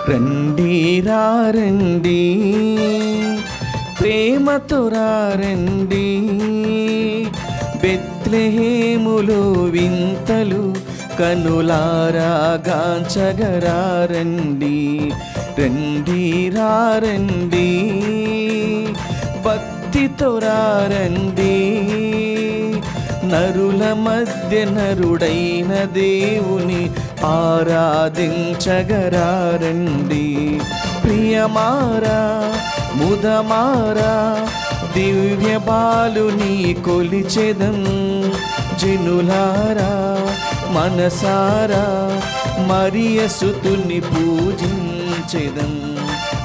రండి రండి ప్రేమతో రండి, బెత్లెహేములో వింతలు కనులారా గాంచగరారండి. రండి రండి భక్తితో రండి, నరుల మధ్య నరుడైన దేవుని ఆరాధించగరారండి. ప్రియమారా ముదమారా దివ్య బాలుని కొలిచెదం, జనులారా మనసారా మరియ సుతుని పూజించెదం.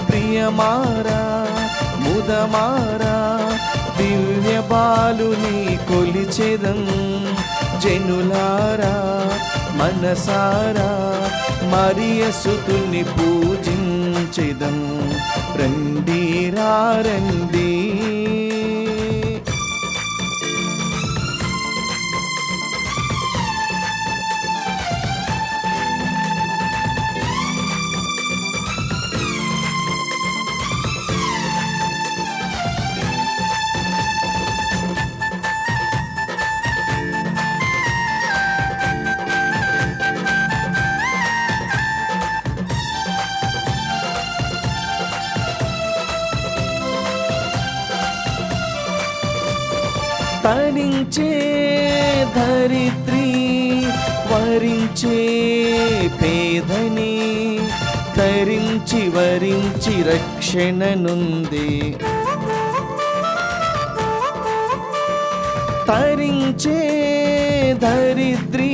ప్రియమారా ముదమారా దివ్య బాలుని కొలిచెదం, జనులారా మనసారా మరియ సుతుని పూజించెదం. రండి రండి. తరించే ధరిత్రి వరించే పేదని, తరించి వరించి రక్షణ నుండి. తరించే ధరిత్రి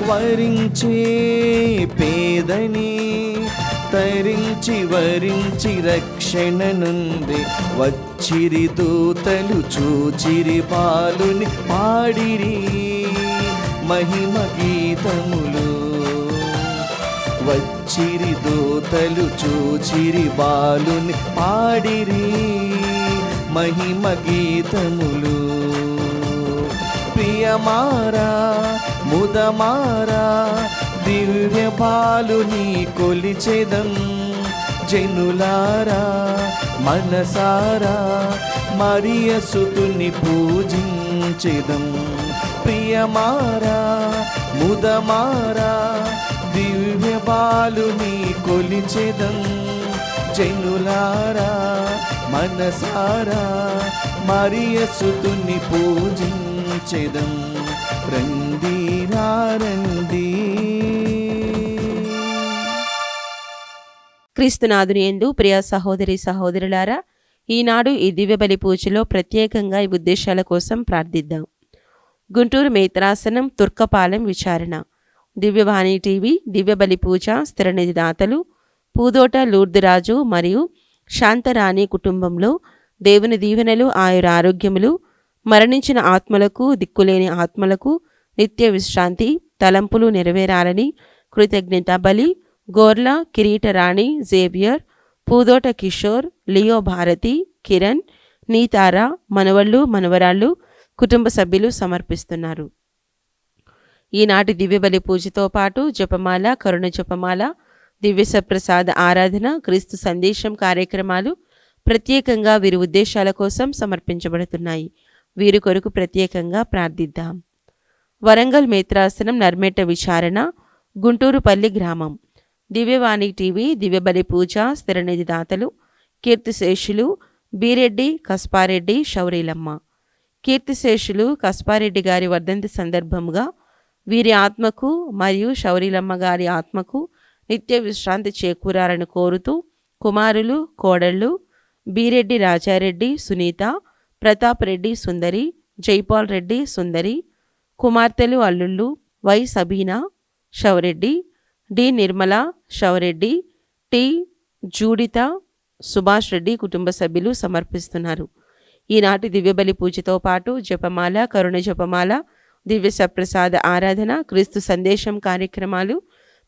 వరించే పేదని, తరించి వరించి రక్షణ నుండి. వచ్చిరి దూతలు చూచిరి బాలుని పాడిరి మహిమ గీతములు. వచ్చిరి దూతలు చూచిరి బాలుని పాడిరి మహిమ గీతములు. ప్రియమారా ముదమారా దివ్య బాలుని కొలిచెదం, జనులారా మనసారా మరియ సుతుని పూజించెదం. ప్రియమారా ముదమారా దివ్య బాలుని కొలిచెదం, జనులారా మనసారా మరియ సుతుని పూజించెదం. రండి రండి. క్రీస్తునాథుని యందు ప్రియ సహోదరి సహోదరులారా, ఈనాడు ఈ దివ్యబలి పూజలో ప్రత్యేకంగా ఈ ఉద్దేశాల కోసం ప్రార్థిద్దాం. గుంటూరు మేత్రాసనం తుర్కపాలెం విచారణ. దివ్యవాణి టీవీ దివ్యబలి పూజ స్థిరనిధి దాతలు పూదోట లూర్దురాజు మరియు శాంతరాణి కుటుంబంలో దేవుని దీవెనలు ఆయుర ఆరోగ్యములు, మరణించిన ఆత్మలకు దిక్కులేని ఆత్మలకు నిత్య విశ్రాంతి తలంపులు నెరవేరాలని కృతజ్ఞత బలి గోర్ల కిరీటరాణి జేవియర్, పూదోట కిషోర్, లియో భారతి, కిరణ్, నీతారా, మనవళ్ళు మనవరాళ్ళు కుటుంబ సభ్యులు సమర్పిస్తున్నారు. ఈనాటి దివ్యబలి పూజతో పాటు జపమాల, కరుణ జపమాల, దివ్య సప్రసాద ఆరాధన, క్రీస్తు సందేశం కార్యక్రమాలు ప్రత్యేకంగా వీరి ఉద్దేశాల కోసం సమర్పించబడుతున్నాయి. వీరి కొరకు ప్రత్యేకంగా ప్రార్థిద్దాం. వరంగల్ మేత్రాసనం నర్మేట విచారణ, గుంటూరుపల్లి గ్రామం. దివ్యవాణి టీవీ దివ్యబలి పూజ స్థిరనిధి దాతలు కీర్తిశేషులు బీరెడ్డి కస్పారెడ్డి శౌరీలమ్మ. కీర్తిశేషులు కస్పారెడ్డి గారి వర్ధంతి సందర్భముగా వీరి ఆత్మకు మరియు శౌరీలమ్మ గారి ఆత్మకు నిత్య విశ్రాంతి చేకూరాలని కోరుతూ కుమారులు కోడళ్ళు బీరెడ్డి రాజారెడ్డి సునీత, ప్రతాప్ రెడ్డి సుందరి, జైపాల్ రెడ్డి సుందరి, కుమార్తెలు అల్లుళ్ళు Y Sabina Showreddy, D Nirmala Showreddy, T Juditha Subhash Reddy కుటుంబ సభ్యులు సమర్పిస్తున్నారు. ఈనాటి దివ్యబలి పూజతో పాటు జపమాల, కరుణ జపమాల, దివ్య సప్రసాద ఆరాధన, క్రీస్తు సందేశం కార్యక్రమాలు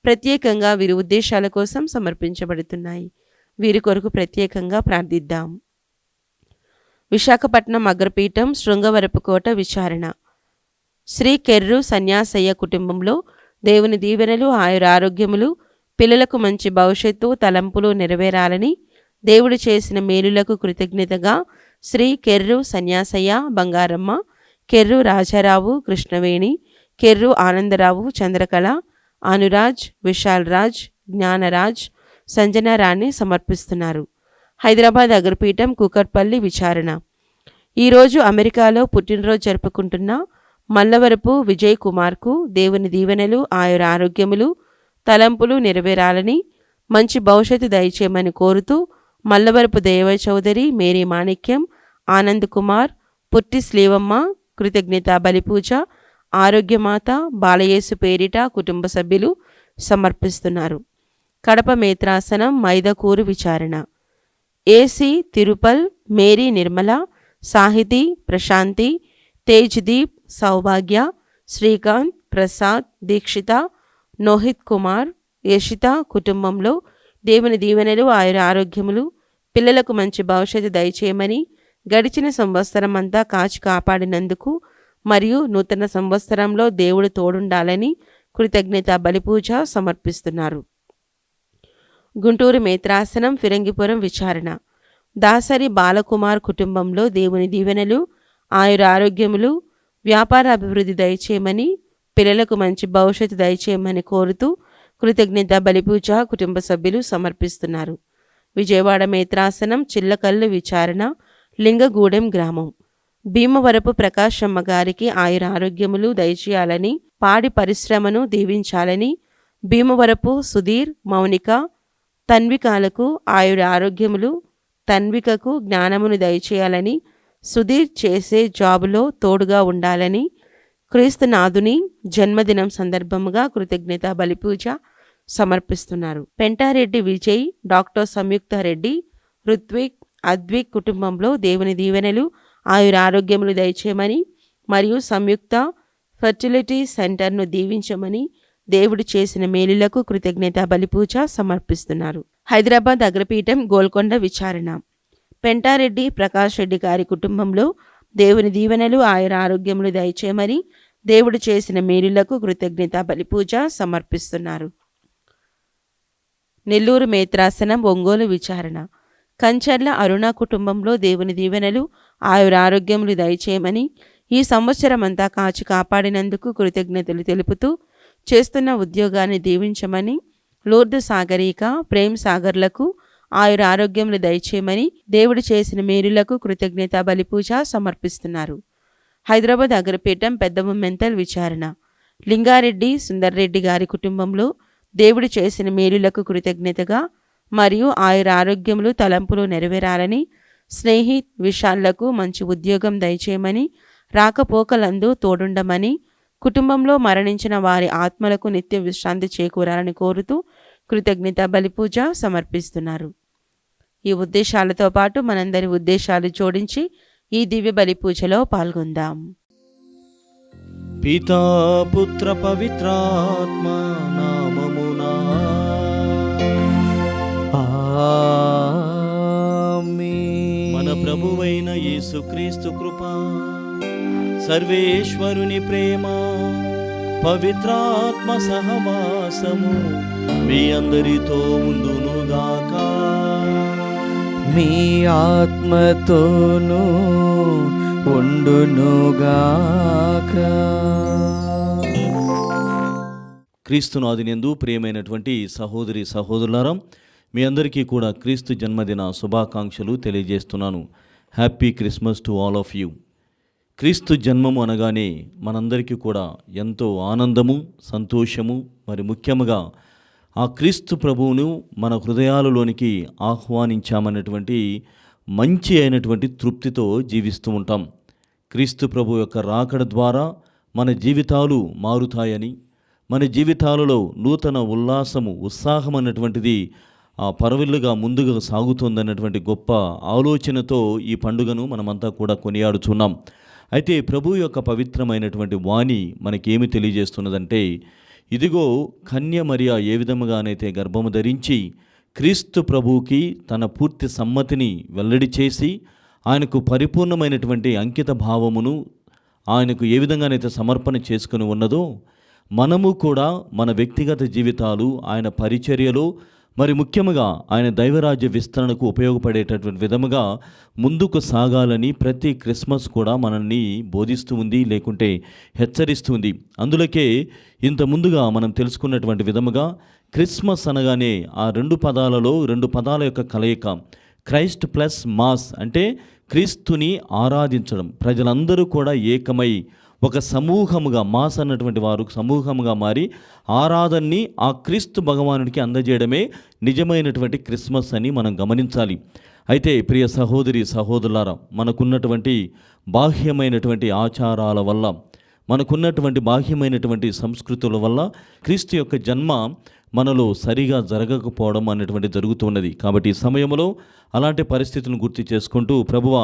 ప్రత్యేకంగా వీరి ఉద్దేశాల కోసం సమర్పించబడుతున్నాయి. వీరి కొరకు ప్రత్యేకంగా ప్రార్థిద్దాం. విశాఖపట్నం అగ్రపీఠం శృంగవరపుకోట విచారణ. శ్రీ కెర్రు సన్యాసయ్య కుటుంబంలో దేవుని దీవెనలు ఆయుర ఆరోగ్యములు పిల్లలకు మంచి భవిష్యత్తు తలంపులు నెరవేరాలని దేవుడు చేసిన మేలులకు కృతజ్ఞతగా శ్రీ కెర్రు సన్యాసయ్య బంగారమ్మ, కెర్రు రాజారావు కృష్ణవేణి, కెర్రు ఆనందరావు చంద్రకళ, అనురాజ్, విశాల్ రాజ్, జ్ఞానరాజ్, సంజనారాణి సమర్పిస్తున్నారు. హైదరాబాద్ అగ్రపీఠం కూకట్పల్లి విచారణ. ఈరోజు అమెరికాలో పుట్టినరోజు జరుపుకుంటున్న మల్లవరపు విజయ్ కుమార్కు దేవుని దీవెనలు, ఆయుర ఆరోగ్యములు, తలంపులు నెరవేరాలని, మంచి భవిష్యత్తు దయచేయమని కోరుతూ మల్లవరపు దేవ చౌదరి, మేరీ మాణిక్యం, ఆనంద్ కుమార్, పుట్టి స్లీవమ్మ కృతజ్ఞత బలిపూజ, ఆరోగ్యమాత, బాలయేసు పేరిట కుటుంబ సభ్యులు సమర్పిస్తున్నారు. కడప మేత్రాసనం మైదకూరు విచారణ. ఏసీ తిరుపల్, మేరీ నిర్మల, సాహితీ ప్రశాంతి, తేజ్దీప్, సౌభాగ్య, శ్రీకాంత్, ప్రసాద్, దీక్షిత, నోహిత్ కుమార్, యషిత కుటుంబంలో దేవుని దీవెనలు, ఆయుర ఆరోగ్యములు, పిల్లలకు మంచి భవిష్యత్తు దయచేయమని, గడిచిన సంవత్సరం అంతా కాచి కాపాడినందుకు మరియు నూతన సంవత్సరంలో దేవుడు తోడుండాలని కృతజ్ఞత బలిపూజ సమర్పిస్తున్నారు. గుంటూరు మేత్రాసనం ఫిరంగిపురం విచారణ. దాసరి బాలకుమార్ కుటుంబంలో దేవుని దీవెనలు, ఆయుర ఆరోగ్యములు, వ్యాపార అభివృద్ధి దయచేయమని, పిల్లలకు మంచి భవిష్యత్తు దయచేయమని కోరుతూ కృతజ్ఞత బలిపూజ కుటుంబ సభ్యులు సమర్పిస్తున్నారు. విజయవాడ మేత్రాసనం చిల్లకల్లు విచారణ లింగగూడెం గ్రామం. భీమవరపు ప్రకాశమ్మ గారికి ఆయుర ఆరోగ్యములు దయచేయాలని, పాడి పరిశ్రమను దీవించాలని, భీమవరపు సుధీర్, మౌనిక, తన్వికాలకు ఆయుర ఆరోగ్యములు, తన్వికకు జ్ఞానమును దయచేయాలని, సుధీర్ చేసే జాబులో తోడుగా ఉండాలని, క్రీస్తునాథుని జన్మదినం సందర్భముగా కృతజ్ఞత బలిపూజ సమర్పిస్తున్నారు. పెంటారెడ్డి విజయ్, డాక్టర్ సంయుక్త రెడ్డి, రుత్విక్, అద్విక్ కుటుంబంలో దేవుని దీవెనలు, ఆయుర ఆరోగ్యములు దయచేయమని మరియు సంయుక్త ఫెర్టిలిటీ సెంటర్ను దీవించమని దేవుడు చేసిన మేలులకు కృతజ్ఞత బలిపూజ సమర్పిస్తున్నారు. హైదరాబాద్ అగ్రపీఠం గోల్కొండ విచారణ. పెంటారెడ్డి ప్రకాష్ రెడ్డి గారి కుటుంబంలో దేవుని దీవెనలు, ఆయుర ఆరోగ్యములు దయచేయమని దేవుడు చేసిన మేలులకు కృతజ్ఞత బలిపూజ సమర్పిస్తున్నారు. నెల్లూరు మేత్రాసనం ఒంగోలు విచారణ. కంచర్ల అరుణ కుటుంబంలో దేవుని దీవెనలు, ఆయుర ఆరోగ్యములు దయచేయమని, ఈ సంవత్సరం అంతా కాచి కాపాడినందుకు కృతజ్ఞతలు తెలుపుతూ చేస్తున్న ఉద్యోగాన్ని దీవించమని, లూర్దు సాగరిక, ప్రేమ్ సాగర్లకు ఆయుర ఆరోగ్యములు దయచేయమని దేవుడు చేసిన మేలులకు కృతజ్ఞత బలిపూజ సమర్పిస్తున్నారు. హైదరాబాద్ అగ్రపీఠం పెద్దమ్మ మెంతల్ విచారణ. లింగారెడ్డి సుందర్రెడ్డి గారి కుటుంబంలో దేవుడు చేసిన మేలులకు కృతజ్ఞతగా మరియు ఆయుర ఆరోగ్యములు తలంపులు నెరవేరాలని, స్నేహిత్ విశాళ్లకు మంచి ఉద్యోగం దయచేయమని, రాకపోకలందు తోడుండమని, కుటుంబంలో మరణించిన వారి ఆత్మలకు నిత్య విశ్రాంతి చేకూరాలని కోరుతూ కృతజ్ఞత బలిపూజ సమర్పిస్తున్నారు. ఈ ఉద్దేశాలతో పాటు మనందరి ఉద్దేశాలు జోడించి ఈ దివ్య బలి పూజలో పాల్గొందాం. పితా పుత్ర పవిత్రాత్మ నామమునా ఆమేన్. మన ప్రభువైన యేసుక్రీస్తు కృప, సర్వేశ్వరుని ప్రేమ, పవిత్రాత్మ సహవాసము మీ అందరితో ఉండునుగాక. మీ ఆత్మతోనూ ఉండునుగాక. క్రీస్తునాథునియందు ప్రియమైనటువంటి సహోదరి సహోదరులారా, మీ అందరికీ కూడా క్రీస్తు జన్మదిన శుభాకాంక్షలు తెలియజేస్తున్నాను. Happy Christmas to all of you. క్రీస్తు జన్మము అనగానే మనందరికీ కూడా ఎంతో ఆనందము, సంతోషము, మరి ముఖ్యంగా ఆ క్రీస్తు ప్రభువును మన హృదయాలలోనికి ఆహ్వానించామన్నటువంటి మంచి అయినటువంటి తృప్తితో జీవిస్తూ ఉంటాం. క్రీస్తు ప్రభు యొక్క రాకడ ద్వారా మన జీవితాలు మారుతాయని, మన జీవితాలలో నూతన ఉల్లాసము, ఉత్సాహం అన్నటువంటిది పరవిల్లుగా ముందుగా సాగుతుందన్నటువంటి గొప్ప ఆలోచనతో ఈ పండుగను మనమంతా కూడా కొనియాడుచున్నాం. అయితే ప్రభు యొక్క పవిత్రమైనటువంటి వాణి మనకేమి తెలియజేస్తున్నదంటే, ఇదిగో కన్య మరియ ఏ విధముగానైతే గర్భము ధరించి క్రీస్తు ప్రభువుకి తన పూర్తి సమ్మతిని వెల్లడి చేసి ఆయనకు పరిపూర్ణమైనటువంటి అంకిత భావమును ఆయనకు ఏ విధంగానైతే సమర్పణ చేసుకుని ఉన్నదో, మనము కూడా మన వ్యక్తిగత జీవితాలు ఆయన పరిచర్యలో మరి ముఖ్యంగా ఆయన దైవరాజ్య విస్తరణకు ఉపయోగపడేటటువంటి విధముగా ముందుకు సాగాలని ప్రతి క్రిస్మస్ కూడా మనల్ని బోధిస్తూ ఉంది, లేకుంటే హెచ్చరిస్తుంది. అందులోకే ఇంత ముందుగా మనం తెలుసుకున్నటువంటి విధముగా క్రిస్మస్ అనగానే ఆ రెండు పదాల యొక్క కలయిక క్రైస్ట్ ప్లస్ మాస్, అంటే క్రీస్తుని ఆరాధించడం. ప్రజలందరూ కూడా ఏకమై ఒక సమూహముగా, మాస్ అన్నటువంటి వారు సమూహముగా మారి ఆరాధనని ఆ క్రీస్తు భగవానుడికి అందజేయడమే నిజమైనటువంటి క్రిస్మస్ అని మనం గమనించాలి. అయితే ప్రియ సహోదరి సహోదరులారా, మనకున్నటువంటి బాహ్యమైనటువంటి ఆచారాల వల్ల, మనకున్నటువంటి బాహ్యమైనటువంటి సంస్కృతుల వల్ల క్రీస్తు యొక్క జన్మ మనలో సరిగా జరగకపోవడం అనేటువంటి జరుగుతున్నది. కాబట్టి ఈ సమయంలో అలాంటి పరిస్థితులను గుర్తు చేసుకుంటూ, ప్రభువా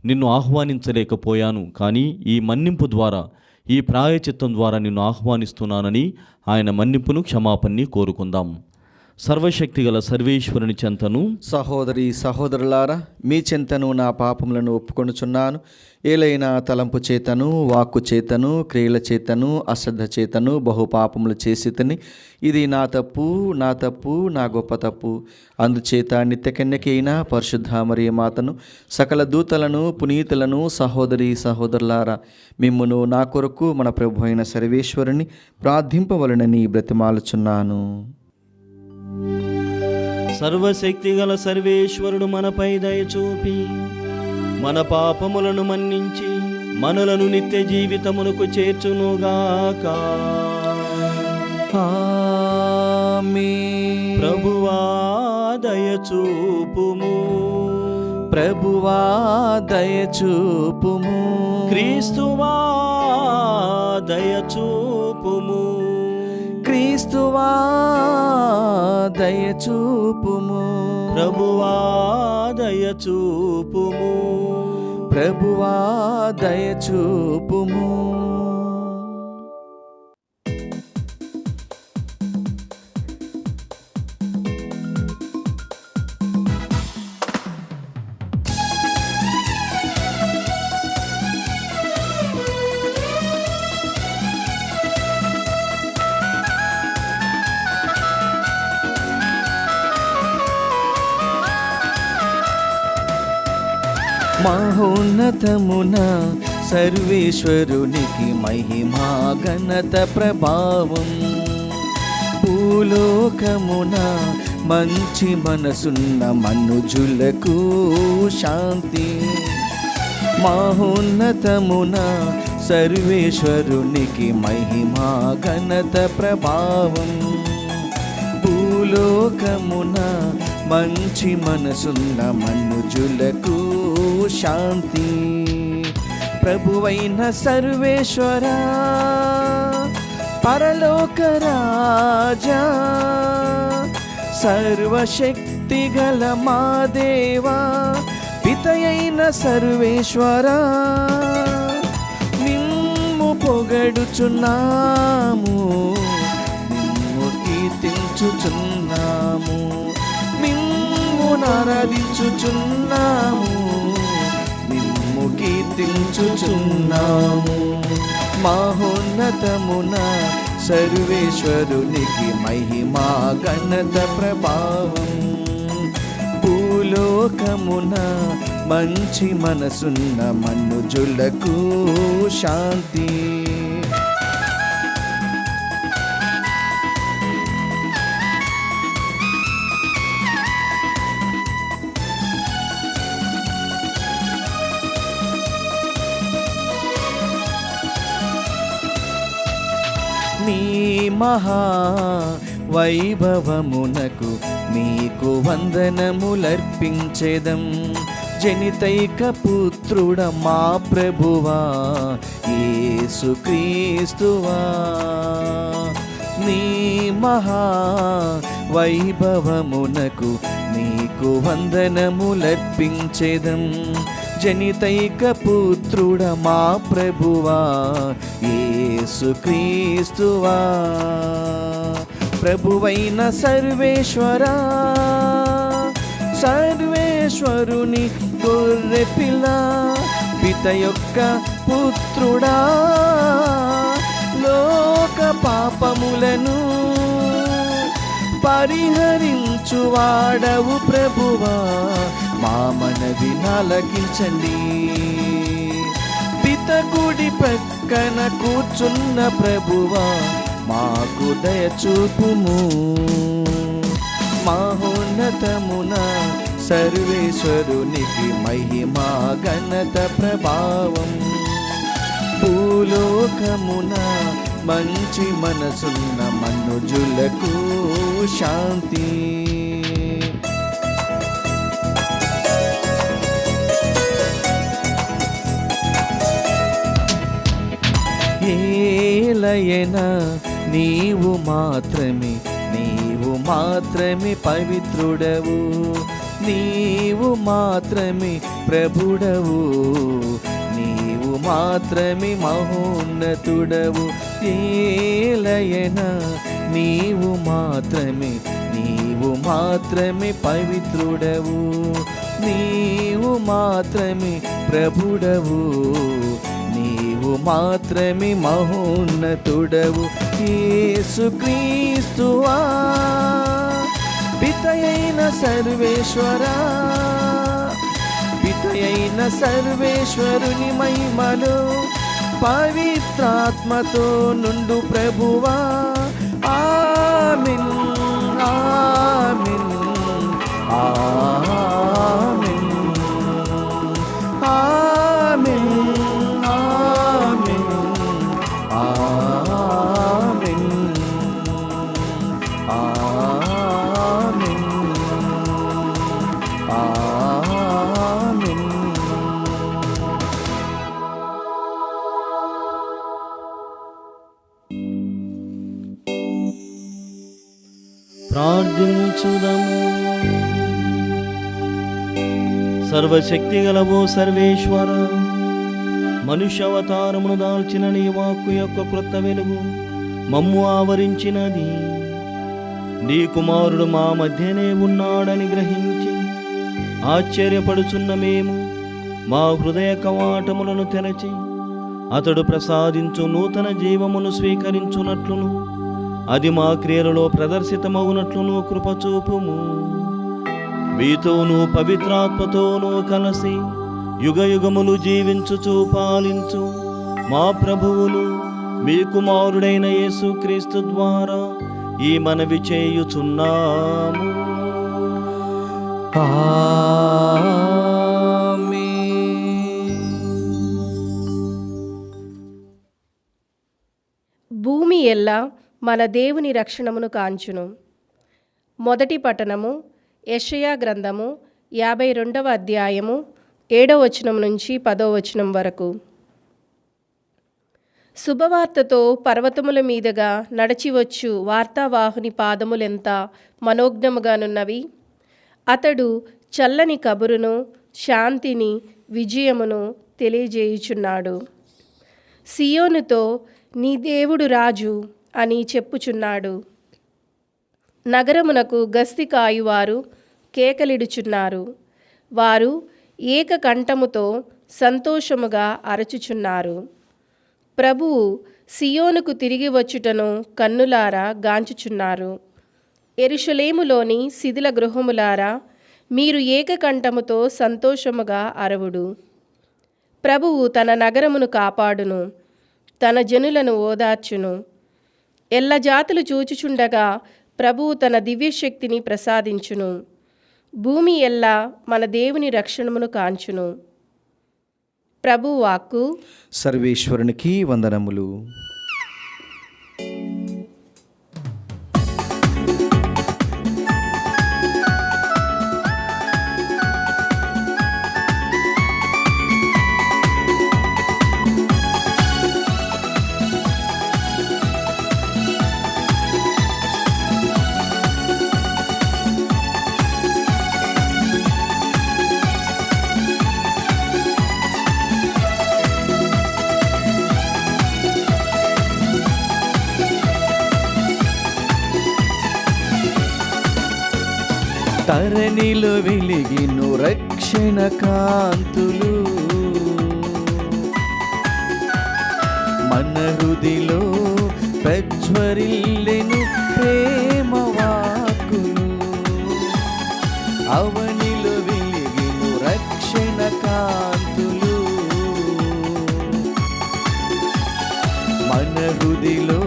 నిన్ను ఆహ్వానించలేకపోయాను, కానీ ఈ మన్నింపు ద్వారా, ఈ ప్రాయచిత్తం ద్వారా నిన్ను ఆహ్వానిస్తున్నానని ఆయన మన్నింపును, క్షమాపణని కోరుకుందాం. సర్వశక్తిగల సర్వేశ్వరుని చెంతను, సహోదరి సహోదరులారా, మీ చెంతను నా పాపములను ఒప్పుకొనుచున్నాను. ఏలైనా తలంపు చేతను, వాక్కు చేతను, క్రియల చేతను, అశ్రద్ధ చేతను బహు పాపములు చేసితని. ఇది నా తప్పు, నా గొప్ప తప్పు. అందుచేత నిత్యకన్యకైన పరిశుద్ధ మరియ మాతను, సకల దూతలను, పునీతులను, సహోదరి సహోదరులారా, మిమ్మును నా కొరకు మన ప్రభు అయిన సర్వేశ్వరుని ప్రార్థింపవలనని బ్రతిమాలుచున్నాను. సర్వశక్తిగల సర్వేశ్వరుడు మనపై దయచూపి మన పాపములను మన్నించి మనలను నిత్య జీవితమునకు చేర్చునుగాక. ఆమేన్. ప్రభువా దయచూపుము, ప్రభువా దయచూపుము, క్రీస్తువా దయచూపుము, క్రీస్తువా దయచూపుము, ప్రభువా దయచూపుము, ప్రభువా దయచూపుము. మహోన్నతమున సర్వేశ్వరునికి మహిమా ఘనత ప్రభావం. భూలోకమున మంచి మనసున్న మనుజులకు శాంతి. మహోన్నతమున సర్వేశ్వరునికి మహిమా ఘనత ప్రభావం. భూలోకమున మంచి మనసున్న మనుజులకు శాంతి. ప్రభువైన సర్వేశ్వరా, పరలోక రాజా, సర్వశక్తిగల మా దేవా, పితయైన సర్వేశ్వరా, నిన్ను పొగడుచున్నాము, నిన్ను కీర్తించుచున్నాము, నిన్ను ఆరాధించుచున్నాము, నిన్ను కీర్తించుచున్నాము. మహోన్నతమున సర్వేశ్వరునికి మహిమా ఘనత ప్రభావం. భూలోకమున మంచి మనసున్న మనుజులకు శాంతి. నీ మహా వైభవమునకు మీకు వందనములర్పించెదం. జనితైక పుత్రుడ మా ప్రభువా యేసుక్రీస్తువా, నీ మహా వైభవమునకు మీకు వందనములర్పించెదం. జనితైక పుత్రుడ మా ప్రభువా యేసుక్రీస్తువా. ప్రభువైన సర్వేశ్వరా, సర్వేశ్వరుని గొర్రె పిల్ల, పిత యొక్క పుత్రుడా, భూలోక పాపములను పరిహరించువాడవు ప్రభువా, మా మనవి ఆలకించండి. పితకుడి ప్రక్కన కూర్చున్న ప్రభువా, మాకు దయ చూపుము. మహోన్నతమున సర్వేశ్వరునికి మహిమా ఘనత ప్రభావం. భూలోకమున మంచి మనసున్న మనుజులకు శాంతి. ఏలయన నీవు మాత్రమే పవిత్రుడవు, నీవు మాత్రమే ప్రభుడవు, నీవు మాత్రమే మహోన్నతుడవు. ఏలయన నీవు మాత్రమే పవిత్రుడవు, నీవు మాత్రమే ప్రభుడవు, నీవు మాత్రమే మహోన్నతుడవు. యేసుక్రీస్తువా, పితయైన సర్వేశ్వరుని మహిమలో పవిత్రాత్మతో నుండు ప్రభువా. ఆమేన్, ఆమేన్, ఆమేన్, ఆమేన్, ఆమేన్, ఆమేన్, ఆమేన్, ఆమేన్. ప్రార్థించుదము. సర్వశక్తి గలవో సర్వేశ్వర, మనుష్యావతారమును దాల్చిన నీ వాక్కు యొక్క క్రొత్త వెలుగు మమ్ము ఆవరించినది. నీ కుమారుడు మా మధ్యనే ఉన్నాడని గ్రహించి ఆశ్చర్యపడుచున్న మేము మా హృదయ కవాటములను తెరచి అతడు ప్రసాదించు నూతన జీవమును స్వీకరించునట్లును అది మా క్రియలలో ప్రదర్శితమగునట్లును కృపచూపుము. మీతోనూ పవిత్రాత్మతోనూ కలిసి యుగయుగములు జీవించుచు పాలించు మా ప్రభువును మీ కుమారుడైన యేసుక్రీస్తు ద్వారా ఈ మనవి చేయుచున్నాము. భూమి ఎల్లా మన దేవుని రక్షణమును కాంచును. మొదటి పట్టణము యెషయా గ్రంథము 52వ అధ్యాయము 7వ వచనం నుంచి 10వ వచనం వరకు. శుభవార్తతో పర్వతముల మీదుగా నడచివచ్చు వార్తావాహుని పాదములెంత మనోజ్ఞముగానున్నవి. అతడు చల్లని కబురును, శాంతిని, విజయమును తెలియజేయుచున్నాడు. సియోనుతో నీ దేవుడు రాజు అని చెప్పుచున్నాడు. నగరమునకు గస్తీ కాయువారు కేకలిడుచున్నారు. వారు ఏకకంఠముతో సంతోషముగా అరచుచున్నారు. ప్రభువు సియోనుకు తిరిగి వచ్చుటను కన్నులారా గాంచుచున్నారు. యెరూషలేములోని శిథిల గృహములారా, మీరు ఏకకంఠముతో సంతోషముగా అరవుడు. ప్రభువు తన నగరమును కాపాడును, తన జనులను ఓదార్చును. ఎల్ల జాతులు చూచుచుండగా ప్రభువు తన దివ్యశక్తిని ప్రసాదించును. భూమి ఎల్లా మన దేవుని రక్షణమును కాంచును. ప్రభు వాక్కు. సర్వేశ్వరునికి వందనములు. తరణిలో వెలిగిను రక్షణ కాంతులు, మన హృదిలో ప్రజ్వరిల్లెను ప్రేమ వాక్కులు, అవనిలో వెలిగెను రక్షణ కాంతులు. మన హృదిలో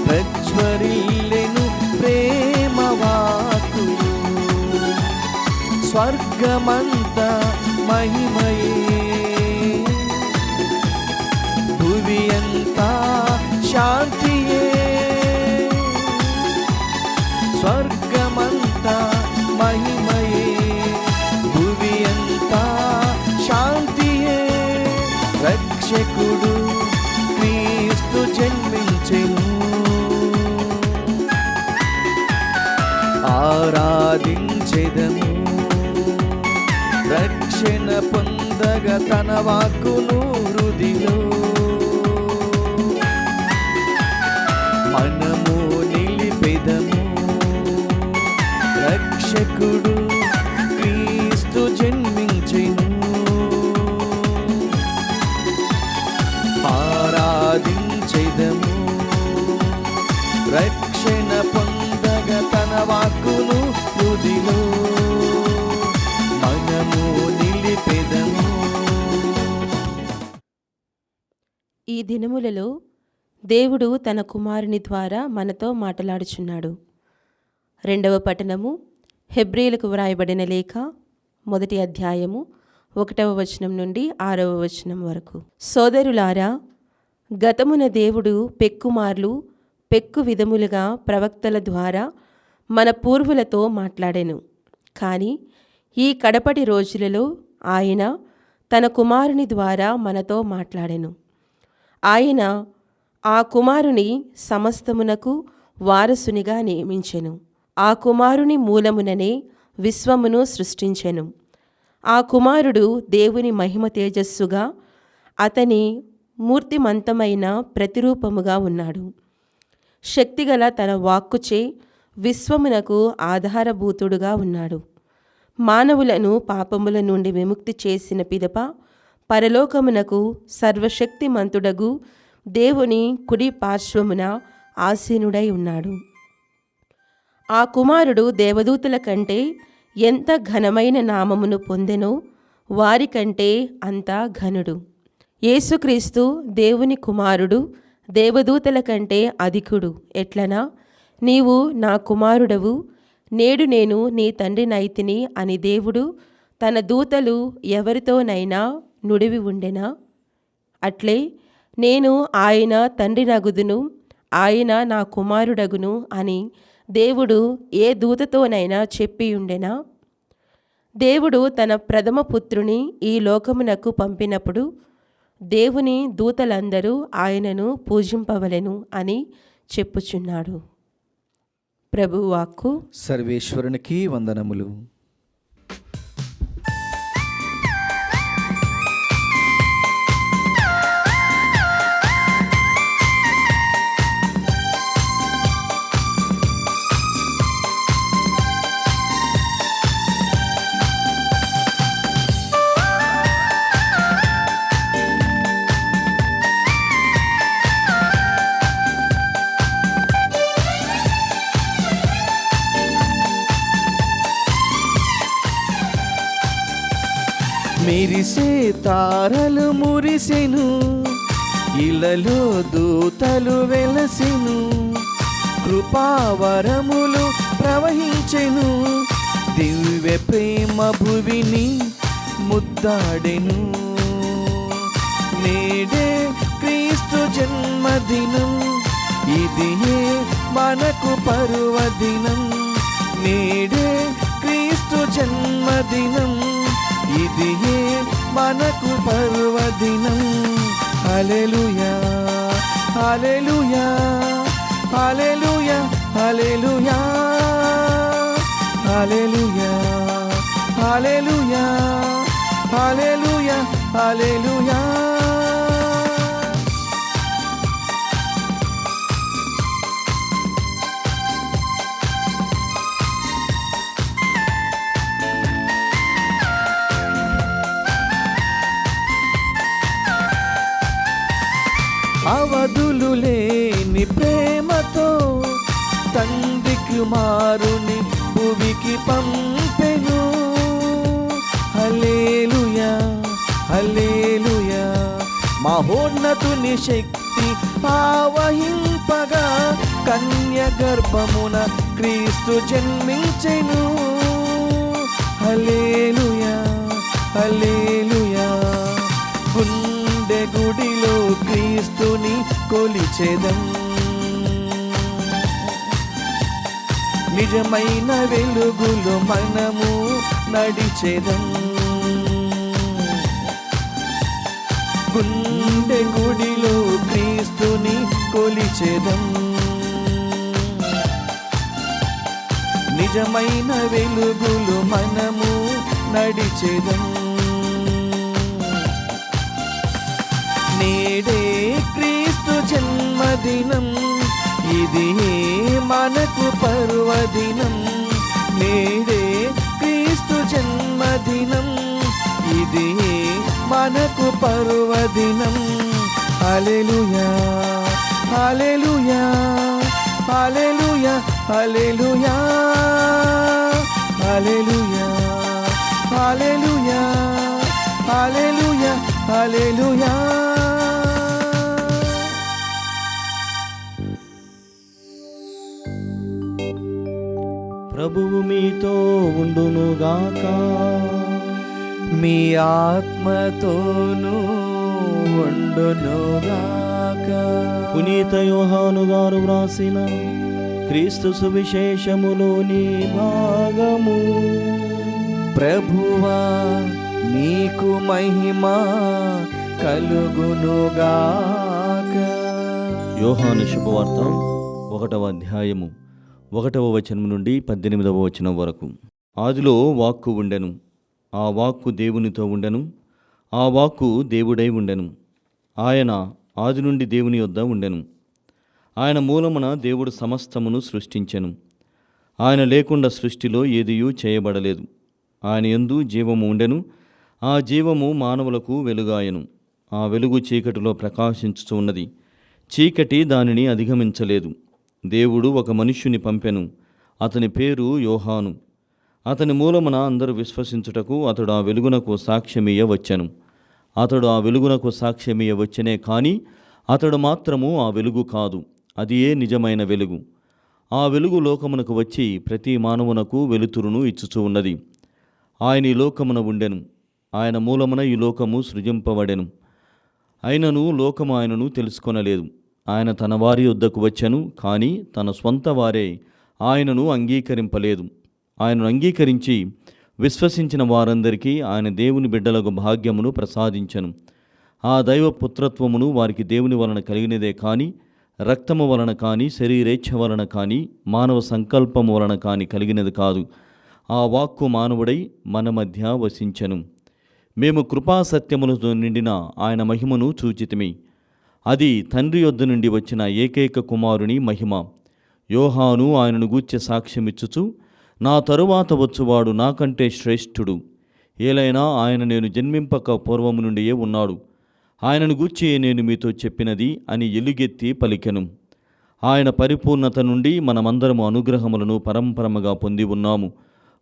ప్రజ్వరిల్లెను ప్రేమ వాక్కులు, స్వర్గమంతా మహిమయే, భువి అంతా శాంతియే. స్వర్గమంతా మహిమయే, భువి అంతా శాంతియే. రక్షకుడు క్రీస్తు జన్మించెను, ఆరాధించెదము. రక్షణ పొందగ తన వాక్కును హృదిలో మనము నిలిపెదము. రక్షకుడు క్రీస్తు జన్మించెను, ఆరాధించెదము. రక్షణ పొందగ తన వాక్కును హృదిలో మనము నిలిపెదము. ఈ దినములలో దేవుడు తన కుమారుని ద్వారా మనతో మాట్లాడుచున్నాడు. రెండవ పట్టణము హెబ్రీలకు వ్రాయబడిన లేఖ 1వ అధ్యాయము 1వ వచనం నుండి 6వ వచనం వరకు. సోదరులారా, గతమున దేవుడు పెక్కుమార్లు పెక్కు విధములుగా ప్రవక్తల ద్వారా మన పూర్వులతో మాట్లాడెను. కానీ ఈ కడపటి రోజులలో ఆయన తన కుమారుని ద్వారా మనతో మాట్లాడెను. ఆయన ఆ కుమారుని సమస్తమునకు వారసునిగా నియమించెను. ఆ కుమారుని మూలముననే విశ్వమును సృష్టించెను. ఆ కుమారుడు దేవుని మహిమ తేజస్సుగా అతని మూర్తిమంతమైన ప్రతిరూపముగా ఉన్నాడు. శక్తిగల తన వాక్కుచే విశ్వమునకు ఆధారభూతుడుగా ఉన్నాడు. మానవులను పాపముల నుండి విముక్తి చేసిన పిదప పరలోకమునకు సర్వశక్తిమంతుడగు దేవుని కుడి పార్శ్వమున ఆసీనుడై ఉన్నాడు. ఆ కుమారుడు దేవదూతల కంటే ఎంత ఘనమైన నామమును పొందెనో వారికంటే అంత ఘనుడు. యేసుక్రీస్తు దేవుని కుమారుడు దేవదూతల కంటే అధికుడు. ఎట్లనా, నీవు నా కుమారుడవు, నేడు నేను నీ తండ్రినైతిని అని దేవుడు తన దూతలు ఎవరితోనైనా నుడివి ఉండెనా? అట్లే నేను ఆయన తండ్రినగుదును, ఆయన నా కుమారుడగును అని దేవుడు ఏ దూతతోనైనా చెప్పియుండెనా? దేవుడు తన ప్రథమ పుత్రుని ఈ లోకమునకు పంపినప్పుడు దేవుని దూతలందరూ ఆయనను పూజింపవలెను అని చెప్పుచున్నాడు. ప్రభువాక్కు. సర్వేశ్వరునికి వందనములు. మెరిసే తారలు మురిసెను, ఇలలో దూతలు వెలసెను, కృపావరములు ప్రవహించెను, దివ్య ప్రేమ భువిని ముద్దాడెను. నేడే క్రీస్తు జన్మదినం, ఇదియే మనకు పర్వదినం. నేడే క్రీస్తు జన్మదినం, ఇదియే మనకు పర్వదినం. హల్లెలూయా హల్లెలూయా హల్లెలూయా హల్లెలూయా హల్లెలూయా హల్లెలూయా హల్లెలూయా హల్లెలూయా. అవధులు లేని దేవుని ప్రేమతో తండ్రి కుమారుని భువికి పంపెను. హల్లెలూయా హల్లెలూయా. మహోన్నతుని శక్తి ఆవహింపగా కన్య గర్భమున క్రీస్తు జన్మించెను. హల్లెలూయా హల్లెలూయా. గుండె గుడిలో క్రీస్తుని కొలిచెదం. నిజమైన వెలుగులో మనము నడిచెదం. గుండె గుడిలో క్రీస్తుని కొలిచెదం. నిజమైన వెలుగులో మనము నడిచెదం. నేడే క్రీస్తు జన్మదినం, ఇది మనకు పర్వదినం. నేడే క్రీస్తు జన్మదినం, ఇది మనకు పర్వదినం. హల్లెలూయా హల్లెలూయా హల్లెలూయా హల్లెలూయా హల్లెలూయా హల్లెలూయా హల్లెలూయా హల్లెలూయా. ప్రభువు మీతో ఉండునుగాక. మీ ఆత్మతోనూ ఉండునుగాక. పునీత యోహాను గారు వ్రాసిన క్రీస్తు సువిశేషములోని భాగము. ప్రభువా నీకు మహిమ కలుగునుగాక. యోహాను శుభవార్త 1వ అధ్యాయము 1వ వచనం నుండి 18వ వచనం వరకు. ఆదిలో వాక్కు ఉండెను, ఆ వాక్కు దేవునితో ఉండెను, ఆ వాక్కు దేవుడై ఉండెను. ఆయన ఆది నుండి దేవుని యొద్ద ఉండెను. ఆయన మూలమున దేవుడు సమస్తమును సృష్టించెను. ఆయన లేకుండా సృష్టిలో ఏదియూ చేయబడలేదు. ఆయన యందు జీవము ఉండెను, ఆ జీవము మానవులకు వెలుగాయెను. ఆ వెలుగు చీకటిలో ప్రకాశించుచు ఉన్నది, చీకటి దానిని అధిగమించలేదు. దేవుడు ఒక మనుష్యుని పంపెను, అతని పేరు యోహాను. అతని మూలమున అందరూ విశ్వసించుటకు అతడు ఆ వెలుగునకు సాక్ష్యమియ్య వచ్చెను. అతడు ఆ వెలుగునకు సాక్ష్యమియ్య వచ్చెనే కానీ అతడు మాత్రము ఆ వెలుగు కాదు, అది ఏ నిజమైన వెలుగు. ఆ వెలుగు లోకమునకు వచ్చి ప్రతి మానవునకు వెలుతురును ఇచ్చుచూ ఉన్నది. ఆయన ఈ లోకమున ఉండెను, ఆయన మూలమున ఈ లోకము సృజింపబడెను. అయినను లోకము ఆయనను తెలుసుకొనలేదు. ఆయన తన వారి యొద్దకు వచ్చెను, కానీ తన స్వంత వారే ఆయనను అంగీకరింపలేదు. ఆయనను అంగీకరించి విశ్వసించిన వారందరికీ ఆయన దేవుని బిడ్డలకు భాగ్యమును ప్రసాదించెను. ఆ దైవ పుత్రత్వమును వారికి దేవుని వలన కలిగినదే కానీ రక్తము వలన కానీ శరీరేచ్ఛ వలన కానీ మానవ సంకల్పము వలన కానీ కలిగినది కాదు. ఆ వాక్కు మానవుడై మన మధ్య వసించెను. మేము కృపాసత్యములతో నిండిన ఆయన మహిమను చూచితిమి. అది తండ్రి యొద్ద నుండి వచ్చిన ఏకైక కుమారుని మహిమ. యోహాను ఆయనను గూర్చి సాక్ష్యమిచ్చుచు, నా తరువాత వచ్చువాడు నాకంటే శ్రేష్ఠుడు, ఏలైనా ఆయన నేను జన్మింపక పూర్వము నుండియే ఉన్నాడు. ఆయనను గూర్చి నేను మీతో చెప్పినది అని ఎలుగెత్తి పలికెను. ఆయన పరిపూర్ణత నుండి మనమందరము అనుగ్రహములను పరంపరముగా పొంది ఉన్నాము.